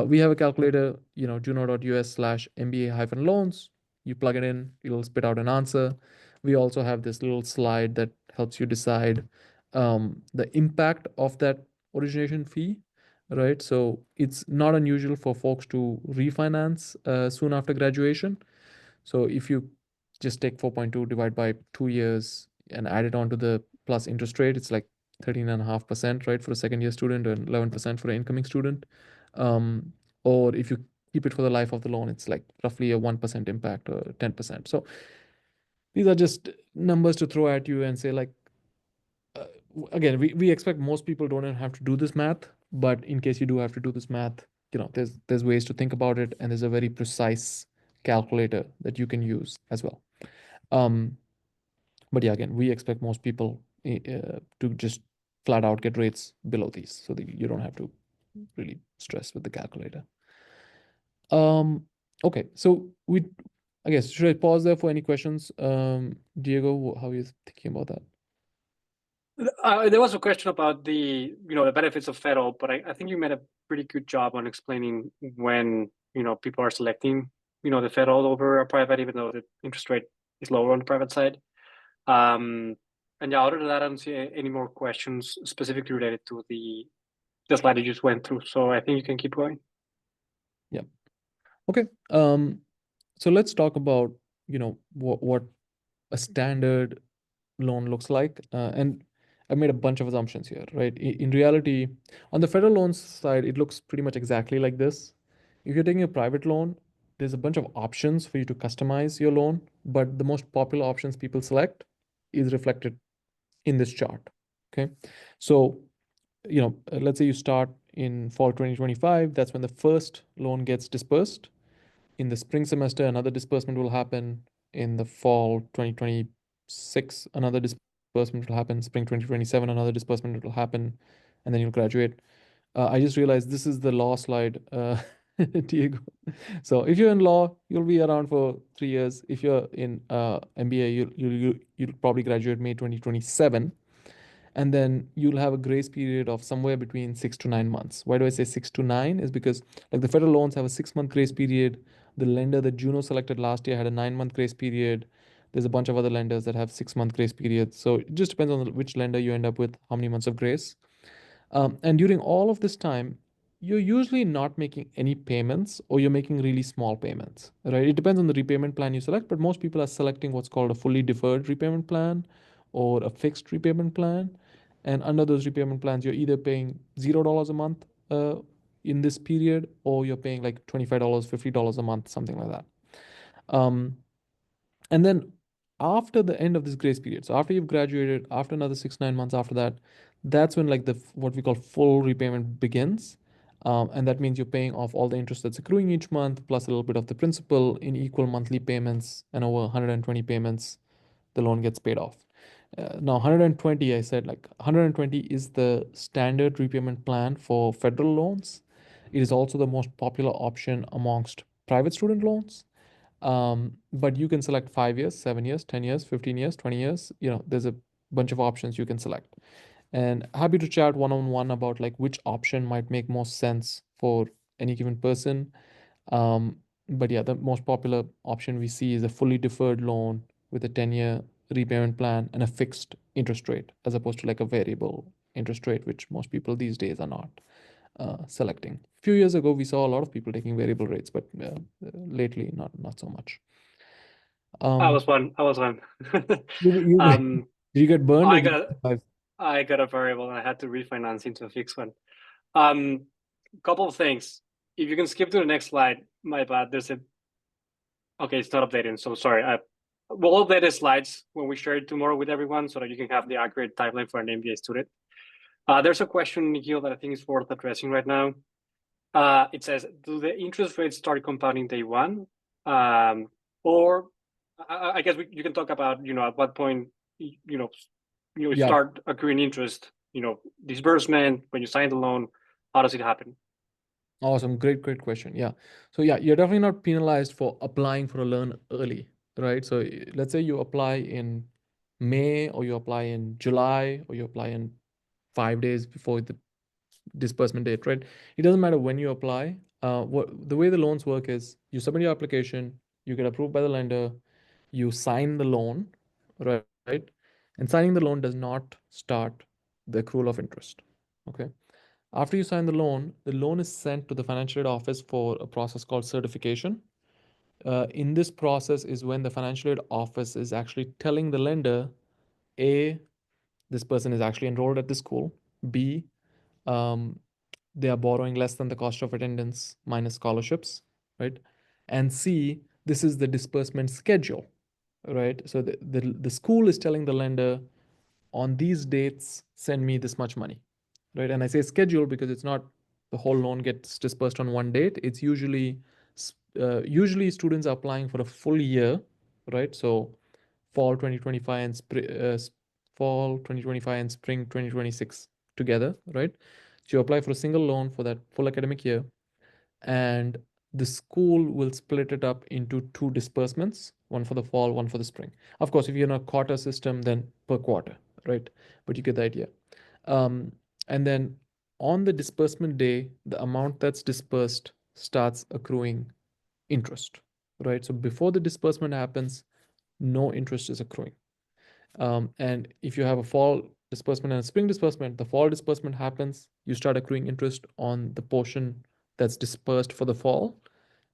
We have a calculator, juno.us/MBA-loans. You plug it in, it'll spit out an answer. We also have this little slide that helps you decide the impact of that origination fee, right? So it's not unusual for folks to refinance soon after graduation. So if you just take 4.2 divide by 2 years and add it onto the plus interest rate, it's like 13.5%, right, for a second year student and 11% for an incoming student. Or if you keep it for the life of the loan, it's like roughly a 1% impact or 10%. So these are just numbers to throw at you and say, like, uh, again, we expect most people don't even have to do this math, but in case you do have to do this math, there's ways to think about it, and there's a very precise calculator that you can use as well. Um, but yeah, again, we expect most people to just flat out get rates below these, so that you don't have to really stress with the calculator. Okay, so I guess, should I pause there for any questions? Diego, how are you thinking about that? There was a question about the benefits of federal, but I think you made a pretty good job on explaining when people are selecting the federal over a private, even though the interest rate is lower on the private side. And yeah, other than that, I don't see any more questions specifically related to the the slide you just went through. So I think you can keep going. Yeah. Okay. So let's talk about, what a standard loan looks like. And I made a bunch of assumptions here, right? In reality, on the federal loans side, it looks pretty much exactly like this. If you're taking a private loan, there's a bunch of options for you to customize your loan, but the most popular options people select is reflected in this chart. Okay. So, let's say you start in fall 2025, that's when the first loan gets dispersed. In the spring semester, another disbursement will happen. In the fall 2026, another disbursement will happen. Spring 2027, another disbursement will happen, and then you'll graduate. I just realized this is the law slide, Diego. So if you're in law, you'll be around for 3 years. If you're in MBA, you'll probably graduate May 2027, and then you'll have a grace period of somewhere between 6 to 9 months. Why do I say 6 to 9? Is because like the federal loans have a 6 month grace period. The lender that Juno selected last year had a 9 month grace period. There's a bunch of other lenders that have 6 month grace periods. So it just depends on which lender you end up with, how many months of grace. And during all of this time, you're usually not making any payments, or you're making really small payments, right? It depends on the repayment plan you select, but most people are selecting what's called a fully deferred repayment plan or a fixed repayment plan. And under those repayment plans, you're either paying $0 a month in this period, or you're paying like $25, $50 a month, something like that. Um, and then after the end of this grace period, so after you've graduated, after another 6 9 months after that, that's when like the what we call full repayment begins. And that means you're paying off all the interest that's accruing each month plus a little bit of the principal in equal monthly payments, and over 120 payments the loan gets paid off. Now 120, I said like 120 is the standard repayment plan for federal loans. It is also the most popular option amongst private student loans. But you can select 5 years, 7 years, 10 years, 15 years, 20 years. There's a bunch of options you can select. And happy to chat one on one about like which option might make most sense for any given person. But yeah, the most popular option we see is a fully deferred loan with a 10-year repayment plan and a fixed interest rate, as opposed to like a variable interest rate, which most people these days are not selecting. A few years ago, we saw a lot of people taking variable rates, but lately, not so much. I Um, was one. I was one. you, um, did you get burned, or I did you got survive? I got a variable and I had to refinance into a fixed one. Um, Couple of things. If you can skip to the next slide, my bad. There's a okay, it's not updating. So sorry. We'll update the slides when we share it tomorrow with everyone so that you can have the accurate timeline for an MBA student. There's a question, Nikhil, that I think is worth addressing right now. It says, do the interest rates start compounding day one? Or I guess you can talk about, at what point, you Yeah, start accruing interest, disbursement, when you sign the loan, how does it happen? awesome. Great question. Yeah. So yeah, you're definitely not penalized for applying for a loan early, right? So let's say you apply in May, or you apply in July, or you apply in 5 days before the disbursement date, right? It doesn't matter when you apply. What the way the loans work is you submit your application, you get approved by the lender, you sign the loan, right? And signing the loan does not start the accrual of interest. Okay. After you sign the loan is sent to the financial aid office for a process called certification. In this process is when the financial aid office is actually telling the lender, A, this person is actually enrolled at the school. B, um, they are borrowing less than the cost of attendance minus scholarships, right? And C, this is the disbursement schedule, right? So the school is telling the lender, on these dates, send me this much money, right? And I say schedule because it's not the whole loan gets dispersed on one date. It's usually students are applying for a full year, right? So fall 2025 and fall 2025 and spring 2026 together, right? So you apply for a single loan for that full academic year, and the school will split it up into two disbursements, one for the fall, one for the spring. Of course, if you're in a quarter system, then per quarter, right? But you get the idea. um, and then on the disbursement day, the amount that's dispersed starts accruing interest, right? So before the disbursement happens, no interest is accruing. And if you have a fall disbursement and a spring disbursement. The fall disbursement happens, you start accruing interest on the portion that's dispersed for the fall.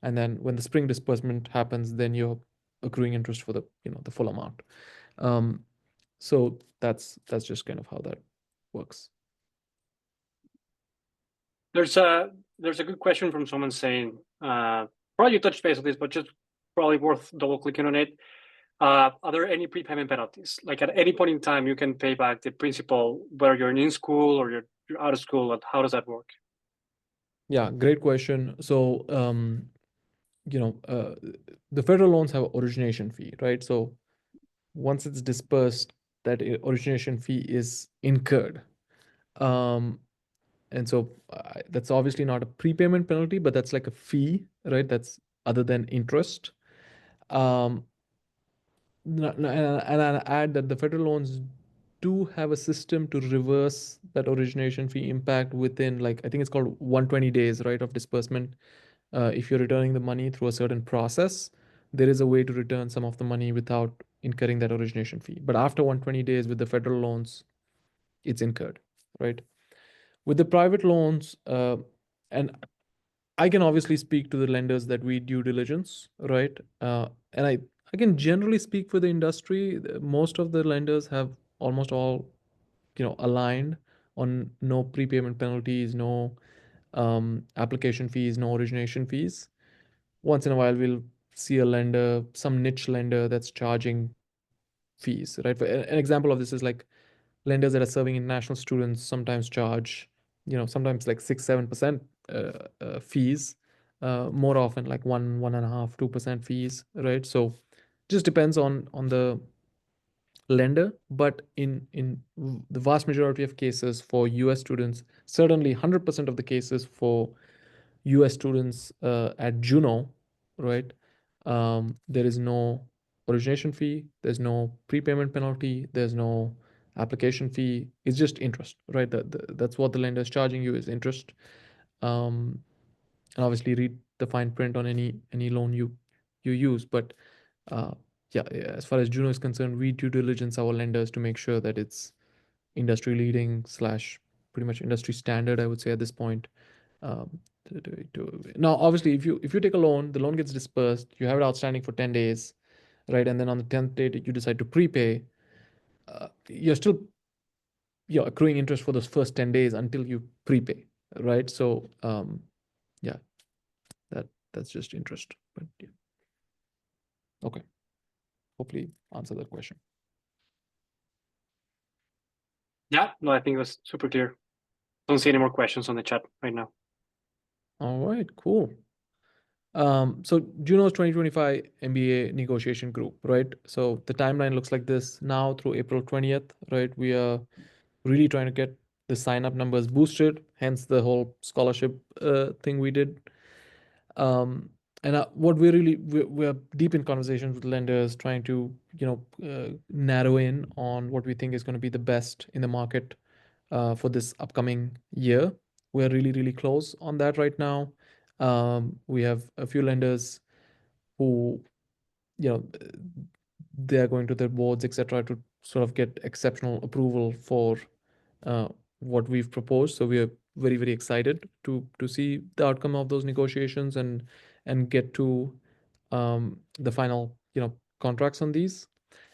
And then when the spring disbursement happens, then you're accruing interest for the, the full amount. Um, so that's just kind of how that works. There's a good question from someone saying, probably you touched base on this, but just probably worth double clicking on it. Are there any prepayment penalties? Like at any point in time, you can pay back the principal, whether you're in school or you're out of school. How does that work? Yeah, great question. So, you know, uh, the federal loans have origination fee, right? So once it's dispersed, that origination fee is incurred. Um, and so that's obviously not a prepayment penalty, but that's like a fee, right? That's other than interest. Um, and I add that the federal loans do have a system to reverse that origination fee impact within, like, I think it's called 120 days, right, of disbursement. If you're returning the money through a certain process, there is a way to return some of the money without incurring that origination fee. But after 120 days with the federal loans, it's incurred, right? With the private loans, and I can obviously speak to the lenders that we due diligence, right? And I can generally speak for the industry. Most of the lenders have almost all, aligned on no prepayment penalties, no application fees, no origination fees. Once in a while, we'll see a lender, some niche lender that's charging fees, right? An example of this is like lenders that are serving international students sometimes charge, sometimes like 6-7% fees, more often like 1.5, 2% fees, right? So just depends on the lender, but in the vast majority of cases for US students, certainly 100% of the cases for US students at Juno, right? There is no origination fee, there's no prepayment penalty, there's no application fee. It's just interest, right? That's what the lender is charging you is interest. Um, and obviously read the fine print on any loan you use. But uh, yeah, as far as Juno is concerned, we due diligence our lenders to make sure that it's industry leading slash pretty much industry standard, I would say at this point. Now, obviously, if you take a loan, the loan gets dispersed, you have it outstanding for 10 days, right? And then on the 10th day, you decide to prepay. You're still accruing interest for those first 10 days until you prepay, right? So yeah, that's just interest. But yeah, okay. Hopefully answer that question. Yeah, no, I think it was super clear. Don't see any more questions on the chat right now. All right, cool. So Juno's 2025 MBA negotiation group, right? So the timeline looks like this now through April 20th, right? We are really trying to get the sign up numbers boosted, hence the whole scholarship thing we did. And what we're deep in conversations with lenders, trying to narrow in on what we think is going to be the best in the market for this upcoming year. We're really close on that right now. We have a few lenders who they are going to their boards, etc., to sort of get exceptional approval for uh, what we've proposed. So we are very excited to see the outcome of those negotiations and get to the final contracts on these.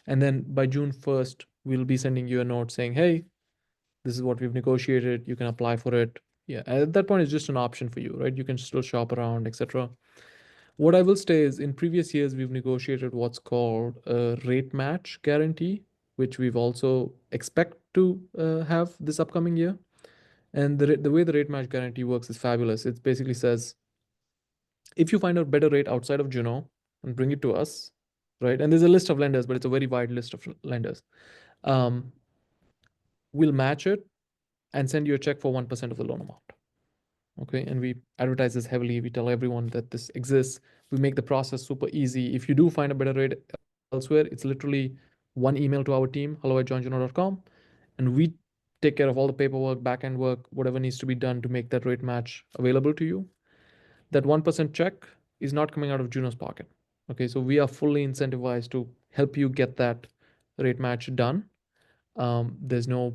And then by June 1st, we'll be sending you a note saying, hey, this is what we've negotiated. You can apply for it. Yeah, at that point, it's just an option for you, right? You can still shop around, etc. What I will say is in previous years, we've negotiated what's called a rate match guarantee, which we've also expect to have this upcoming year. And the way the rate match guarantee works is fabulous. It basically says if you find a better rate outside of Juno and bring it to us, right? And there's a list of lenders, but it's a very wide list of lenders. Um, we'll match it and send you a check for 1% of the loan amount. Okay, and we advertise this heavily. We tell everyone that this exists. We make the process super easy. If you do find a better rate elsewhere, it's literally one email to our team, hello@johnjuno.com, and we take care of all the paperwork, back end work, whatever needs to be done to make that rate match available to you. That 1% check is not coming out of Juno's pocket. Okay, so we are fully incentivized to help you get that rate match done. There's no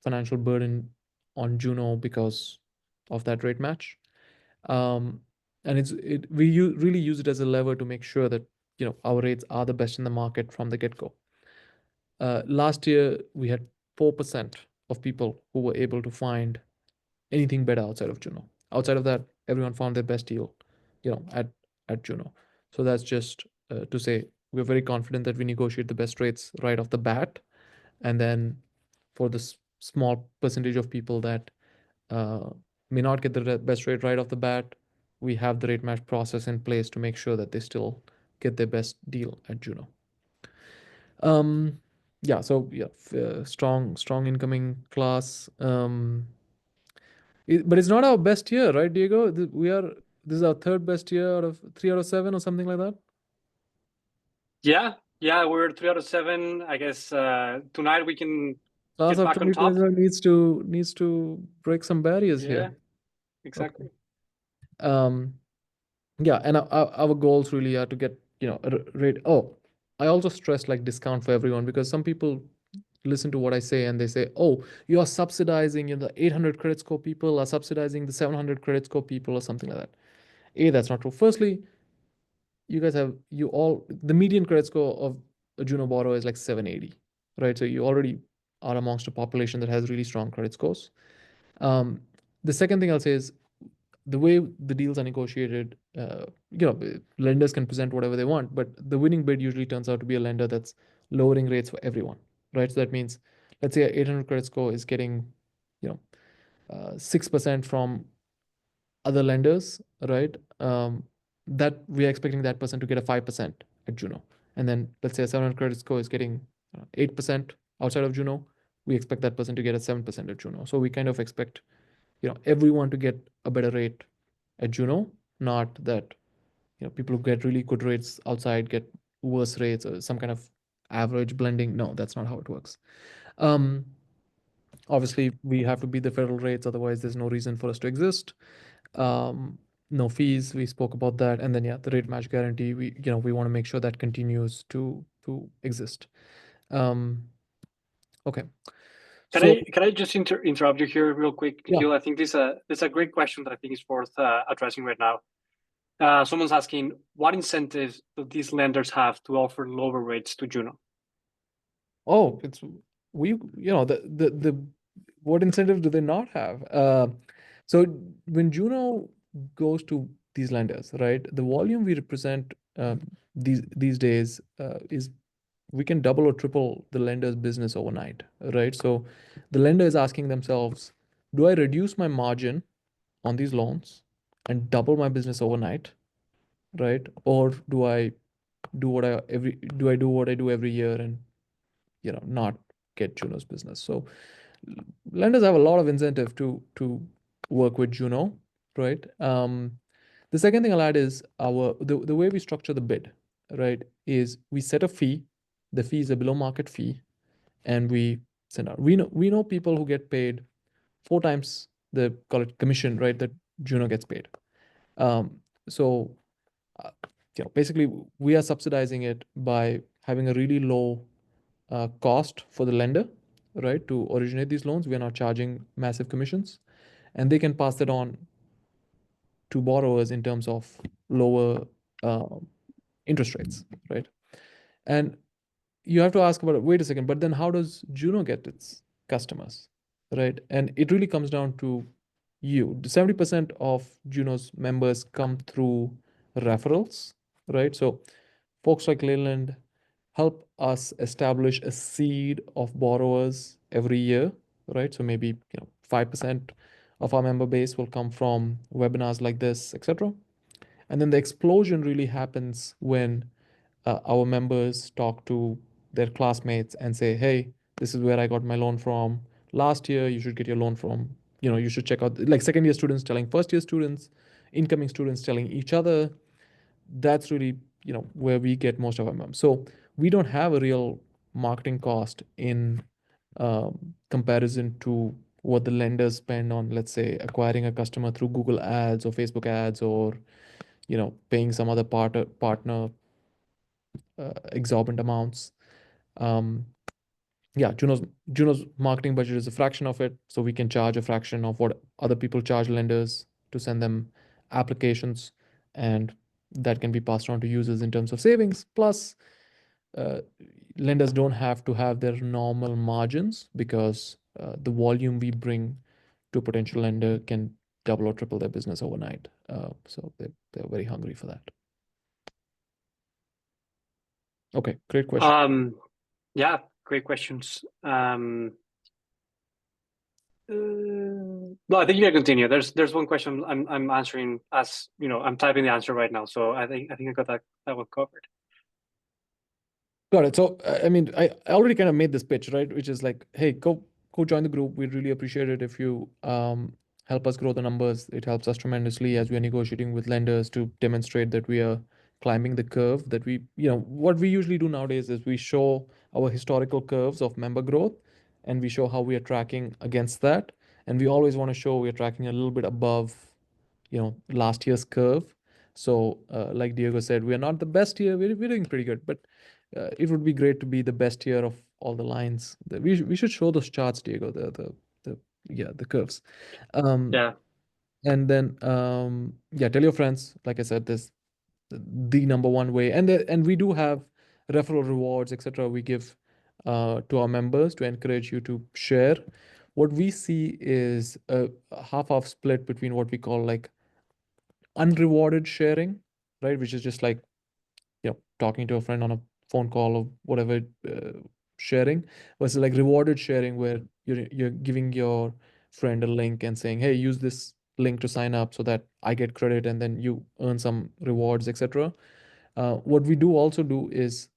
financial burden on Juno because of that rate match. Um, and really use it as a lever to make sure that our rates are the best in the market from the get go. Last year we had 4% of people who were able to find anything better outside of Juno. Outside of that, everyone found their best deal, at Juno. So that's just to say we're very confident that we negotiate the best rates right off the bat, and then for the small percentage of people that uh, may not get the best rate right off the bat, we have the rate match process in place to make sure that they still get their best deal at Juno. Yeah, so yeah, strong incoming class. But it's not our best year, right, Diego? This is our third best year out of 3 out of 7 or something like that. Yeah, we're 3 out of 7. I guess tonight we can Class get of back on top. 2027 needs to break some barriers here. Yeah, Okay. exactly. Um, yeah, and our goals really are to get a rate. Oh, I also stress like discount for everyone, because some people listen to what I say and they say, oh, you are subsidizing, the 800 credit score people are subsidizing the 700 credit score people or something like that. That's not true. Firstly, you all, the median credit score of a Juno borrower is like 780, right? So you already are amongst a population that has really strong credit scores. um, the second thing I'll say is the way the deals are negotiated. Lenders can present whatever they want, but the winning bid usually turns out to be a lender that's lowering rates for everyone, right? So that means, let's say a 800 credit score is getting 6% from other lenders, right? That we are expecting that person to get a 5% at Juno. And then let's say a 700 credit score is getting 8% outside of Juno. We expect that person to get a 7% at Juno. So we kind of expect everyone to get a better rate at Juno, not that people who get really good rates outside get worse rates or some kind of average blending. No, that's not how it works. Um, Obviously, we have to beat the federal rates, otherwise there's no reason for us to exist. No fees, we spoke about that, and then yeah, the rate match guarantee. We want to make sure that continues to exist. Um, okay, so Can I just interrupt you here real quick, yeah. Nikhil? I think this is a great question that I think is worth addressing right now. Someone's asking, what incentives do these lenders have to offer lower rates to Juno? Oh, it's we the what incentive do they not have? So when Juno goes to these lenders, right, the volume we represent these days is we can double or triple the lender's business overnight, right? So the lender is asking themselves, do I reduce my margin on these loans and double my business overnight, right? Or do I do what I do every year and not get Juno's business? So lenders have a lot of incentive to work with Juno, right? The second thing I'll add is the way we structure the bid, right? Is we set a fee. The fee is a below market fee, and we send out. We know people who get paid 4 times the, call it, commission, right? That Juno gets paid. So basically, we are subsidizing it by having a really low cost for the lender, right, to originate these loans. We are not charging massive commissions, and they can pass that on to borrowers in terms of lower uh, interest rates, right? And you have to ask about it, wait a second, but then how does Juno get its customers, right? And it really comes down to you. 70% of Juno's members come through referrals, right? So folks like Leland help us establish a seed of borrowers every year, right? So maybe 5% of our member base will come from webinars like this, etc. And then the explosion really happens when our members talk to their classmates and say, hey, this is where I got my loan from last year. You should get your loan from, you should check out, like, second year students telling first year students, incoming students telling each other. That's really, where we get most of our members. So we don't have a real marketing cost in comparison to what the lenders spend on, let's say, acquiring a customer through Google ads or Facebook ads, or paying some other partner exorbitant amounts. Um, yeah, Juno's marketing budget is a fraction of it, so we can charge a fraction of what other people charge lenders to send them applications, and that can be passed on to users in terms of savings. Plus, uh, lenders don't have to have their normal margins because the volume we bring to a potential lender can double or triple their business overnight. So they're very hungry for that. Okay, great question. Yeah, great questions. No, I think you can continue. There's one question I'm answering as you know, I'm typing the answer right now. So I think I got that one covered. Got it. So, I mean, I already kind of made this pitch, right? Which is like, hey, go join the group. We'd really appreciate it if you help us grow the numbers. It helps us tremendously as we are negotiating with lenders to demonstrate that we are climbing the curve. That we, what we usually do nowadays is we show our historical curves of member growth, and we show how we are tracking against that. And we always want to show we are tracking a little bit above, last year's curve. So, like Diego said, we are not the best here. We're doing pretty good, but it would be great to be the best here of all the lines. We should show those charts, Diego, the yeah, the curves. Um, Yeah, and then yeah, tell your friends. Like I said, this the number one way, and we do have referral rewards, etc. We give to our members to encourage you to share. What we see is a half-half split between what we call like unrewarded sharing, right? Which is just like talking to a friend on a phone call or whatever, sharing, versus like rewarded sharing where you're giving your friend a link and saying, hey, use this link to sign up so that I get credit and then you earn some rewards, etc. What we do also do is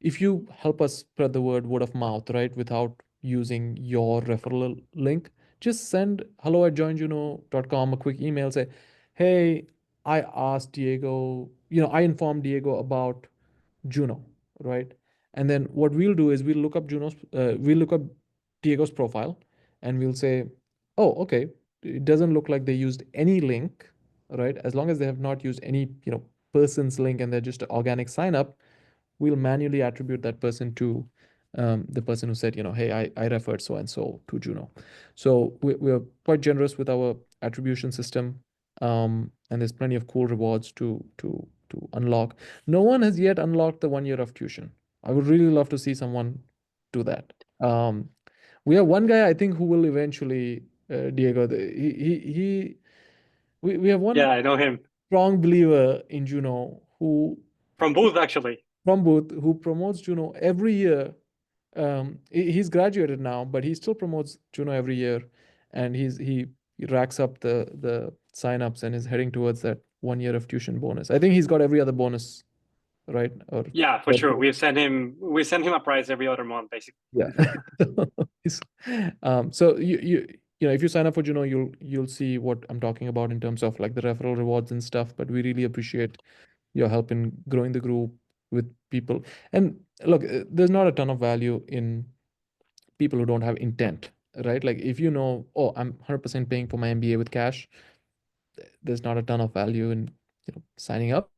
if you help us spread the word of mouth, right, without using your referral link, just send hello@joinjuno.com a quick email, say, hey, I asked Diego, I informed Diego about Juno, right? And then what we'll do is we'll look up Diego's profile, and we'll say, oh, okay, it doesn't look like they used any link, right? As long as they have not used any, person's link and they're just an organic sign up, we'll manually attribute that person to the person who said, hey, I referred so and so to Juno. So we're quite generous with our attribution system, and there's plenty of cool rewards to unlock. No one has yet unlocked the 1 year of tuition. I would really love to see someone do that. We have one guy I think who will eventually, Diego. We have yeah, one I know him strong believer in Juno who from Booth actually. from Booth who promotes Juno every year. He's graduated now, but he still promotes Juno every year, and he racks up the signups and is heading towards that 1 year of tuition bonus. I think he's got every other bonus, right? Or Yeah, for sure. We send him a prize every other month, basically. yeah. So if you sign up for Juno, you'll see what I'm talking about in terms of like the referral rewards and stuff. But we really appreciate your help in growing the group with people. And look, there's not a ton of value in people who don't have intent, right? Like if oh, I'm 100% paying for my MBA with cash, there's not a ton of value in signing up.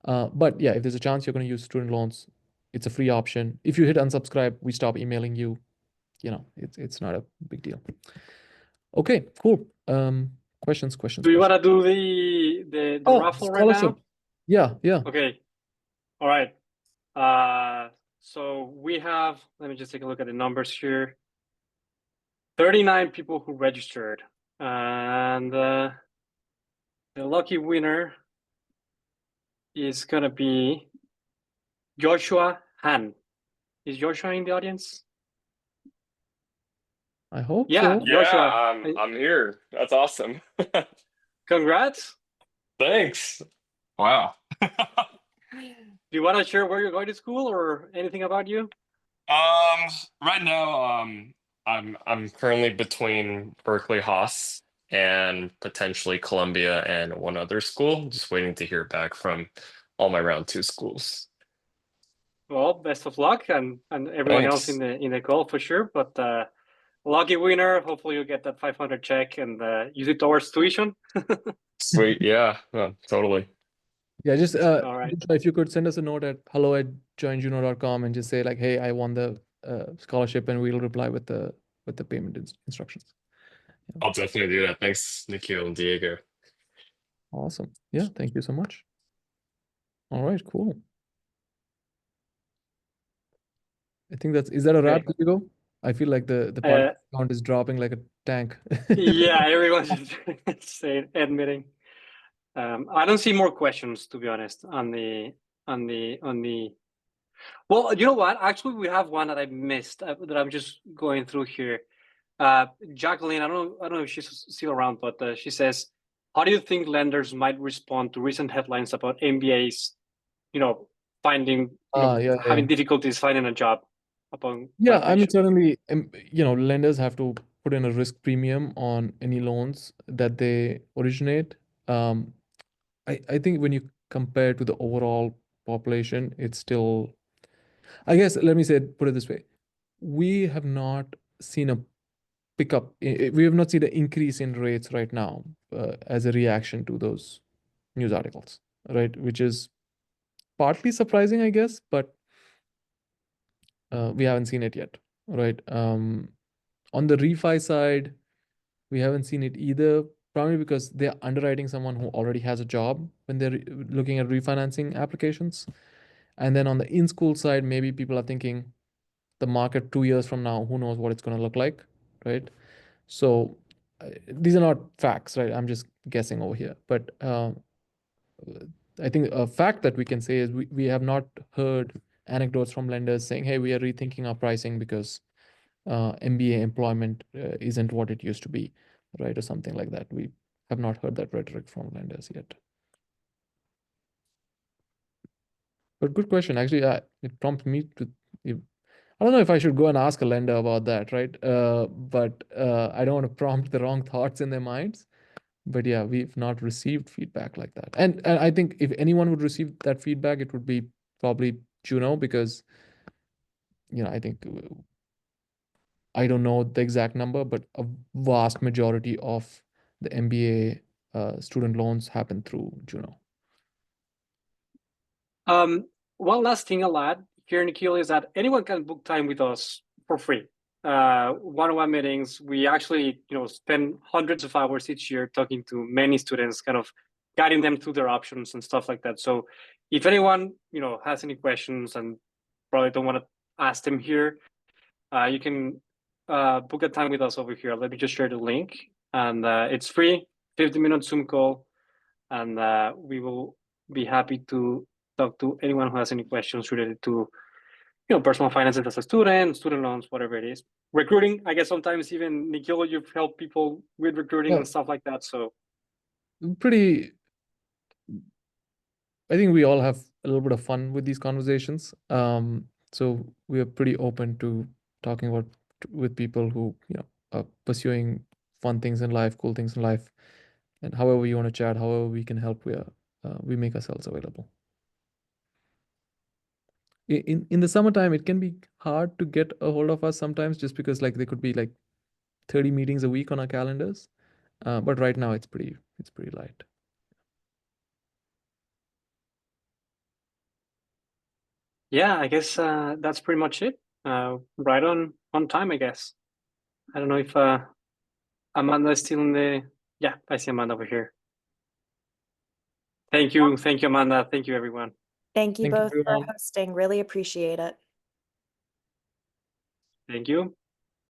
But yeah, if there's a chance you're going to use student loans, it's a free option. If you hit unsubscribe, we stop emailing you. It's not a big deal. Okay, cool. Questions, questions, Do you want questions. to do the Oh, raffle right scholarship. now? Yeah, yeah. Okay. All right. So we have. Let me just take a look at the numbers here. 39 people who registered, and the lucky winner is gonna be Joshua Han. Is Joshua in the audience? I hope Yeah, so. Yeah, Joshua. I'm here. That's awesome. Congrats. Thanks. Wow. Do you want to share where you're going to school or anything about you? Right now, I'm currently between Berkeley Haas and potentially Columbia and one other school. Just waiting to hear back from all my round two schools. Well, best of luck, and everyone else in Thanks. the call for sure. But lucky winner. Hopefully, you get that 500 check and use it towards tuition. Sweet. Yeah, totally. Yeah, just All right. if you could send us a note at hello@joinjuno.com and just say like, hey, I won the scholarship, and we'll reply with the payment instructions. I'll definitely do that. Thanks, Nikhil and Diego. Awesome. Yeah, thank you so much. All right, cool. I think is that a wrap, Okay. Diego? I feel like the Uh, podcast count is dropping like a tank. yeah, everyone's saying admitting. I don't see more questions, to be honest, on the. Well, you know what? Actually, we have one that I missed that I'm just going through here. Jacqueline, I don't know if she's still around, but she says, "How do you think lenders might respond to recent headlines about MBAs? You know, finding, Yeah, having difficulties finding a job upon yeah. I mean, graduation." certainly, lenders have to put in a risk premium on any loans that they originate. Um, I think when you compare to the overall population, it's still, I guess, let me put it this way. We have not seen a pickup. We have not seen an increase in rates right now as a reaction to those news articles, right? Which is partly surprising, I guess, but we haven't seen it yet, right? On the refi side, we haven't seen it either, probably because they're underwriting someone who already has a job when they're looking at refinancing applications. And then on the in-school side, maybe people are thinking the market 2 years from now, who knows what it's going to look like, right? So these are not facts, right? I'm just guessing over here. But I think a fact that we can say is we have not heard anecdotes from lenders saying, hey, we are rethinking our pricing because MBA employment isn't what it used to be, right? Or something like that. We have not heard that rhetoric from lenders yet. But good question. Actually, it prompts me to. I don't know if I should go and ask a lender about that, right? But I don't want to prompt the wrong thoughts in their minds. But yeah, we've not received feedback like that. And I think if anyone would receive that feedback, it would be probably Juno, because I think I don't know the exact number, but a vast majority of the MBA student loans happen through Juno. One last thing I'll add here, Nikhil, is that anyone can book time with us for free. One-on-one meetings. We actually, spend hundreds of hours each year talking to many students, kind of guiding them through their options and stuff like that. So if anyone, has any questions and probably don't want to ask them here, you can book a time with us over here. Let me just share the link, and it's free, 50-minute Zoom call, and we will be happy to talk to anyone who has any questions related to personal finances as a student loans, whatever it is. Recruiting, I guess sometimes even Nikhil, you've helped people with recruiting and stuff like that. So I think we all have a little bit of fun with these conversations. So we are pretty open to talking with people who are pursuing fun things in life, cool things in life, and however you want to chat, however we can help, we make ourselves available. In the summertime, it can be hard to get a hold of us sometimes, just because there could be 30 meetings a week on our calendars. But right now it's pretty light. yeah, I guess that's pretty much it. Right on time, I guess. I don't know if Amanda is still in the. Yeah, I see Amanda over here. Thank you, Amanda. Thank you, everyone. Thank you Thank you, both for everyone. hosting. Really appreciate it. Thank you.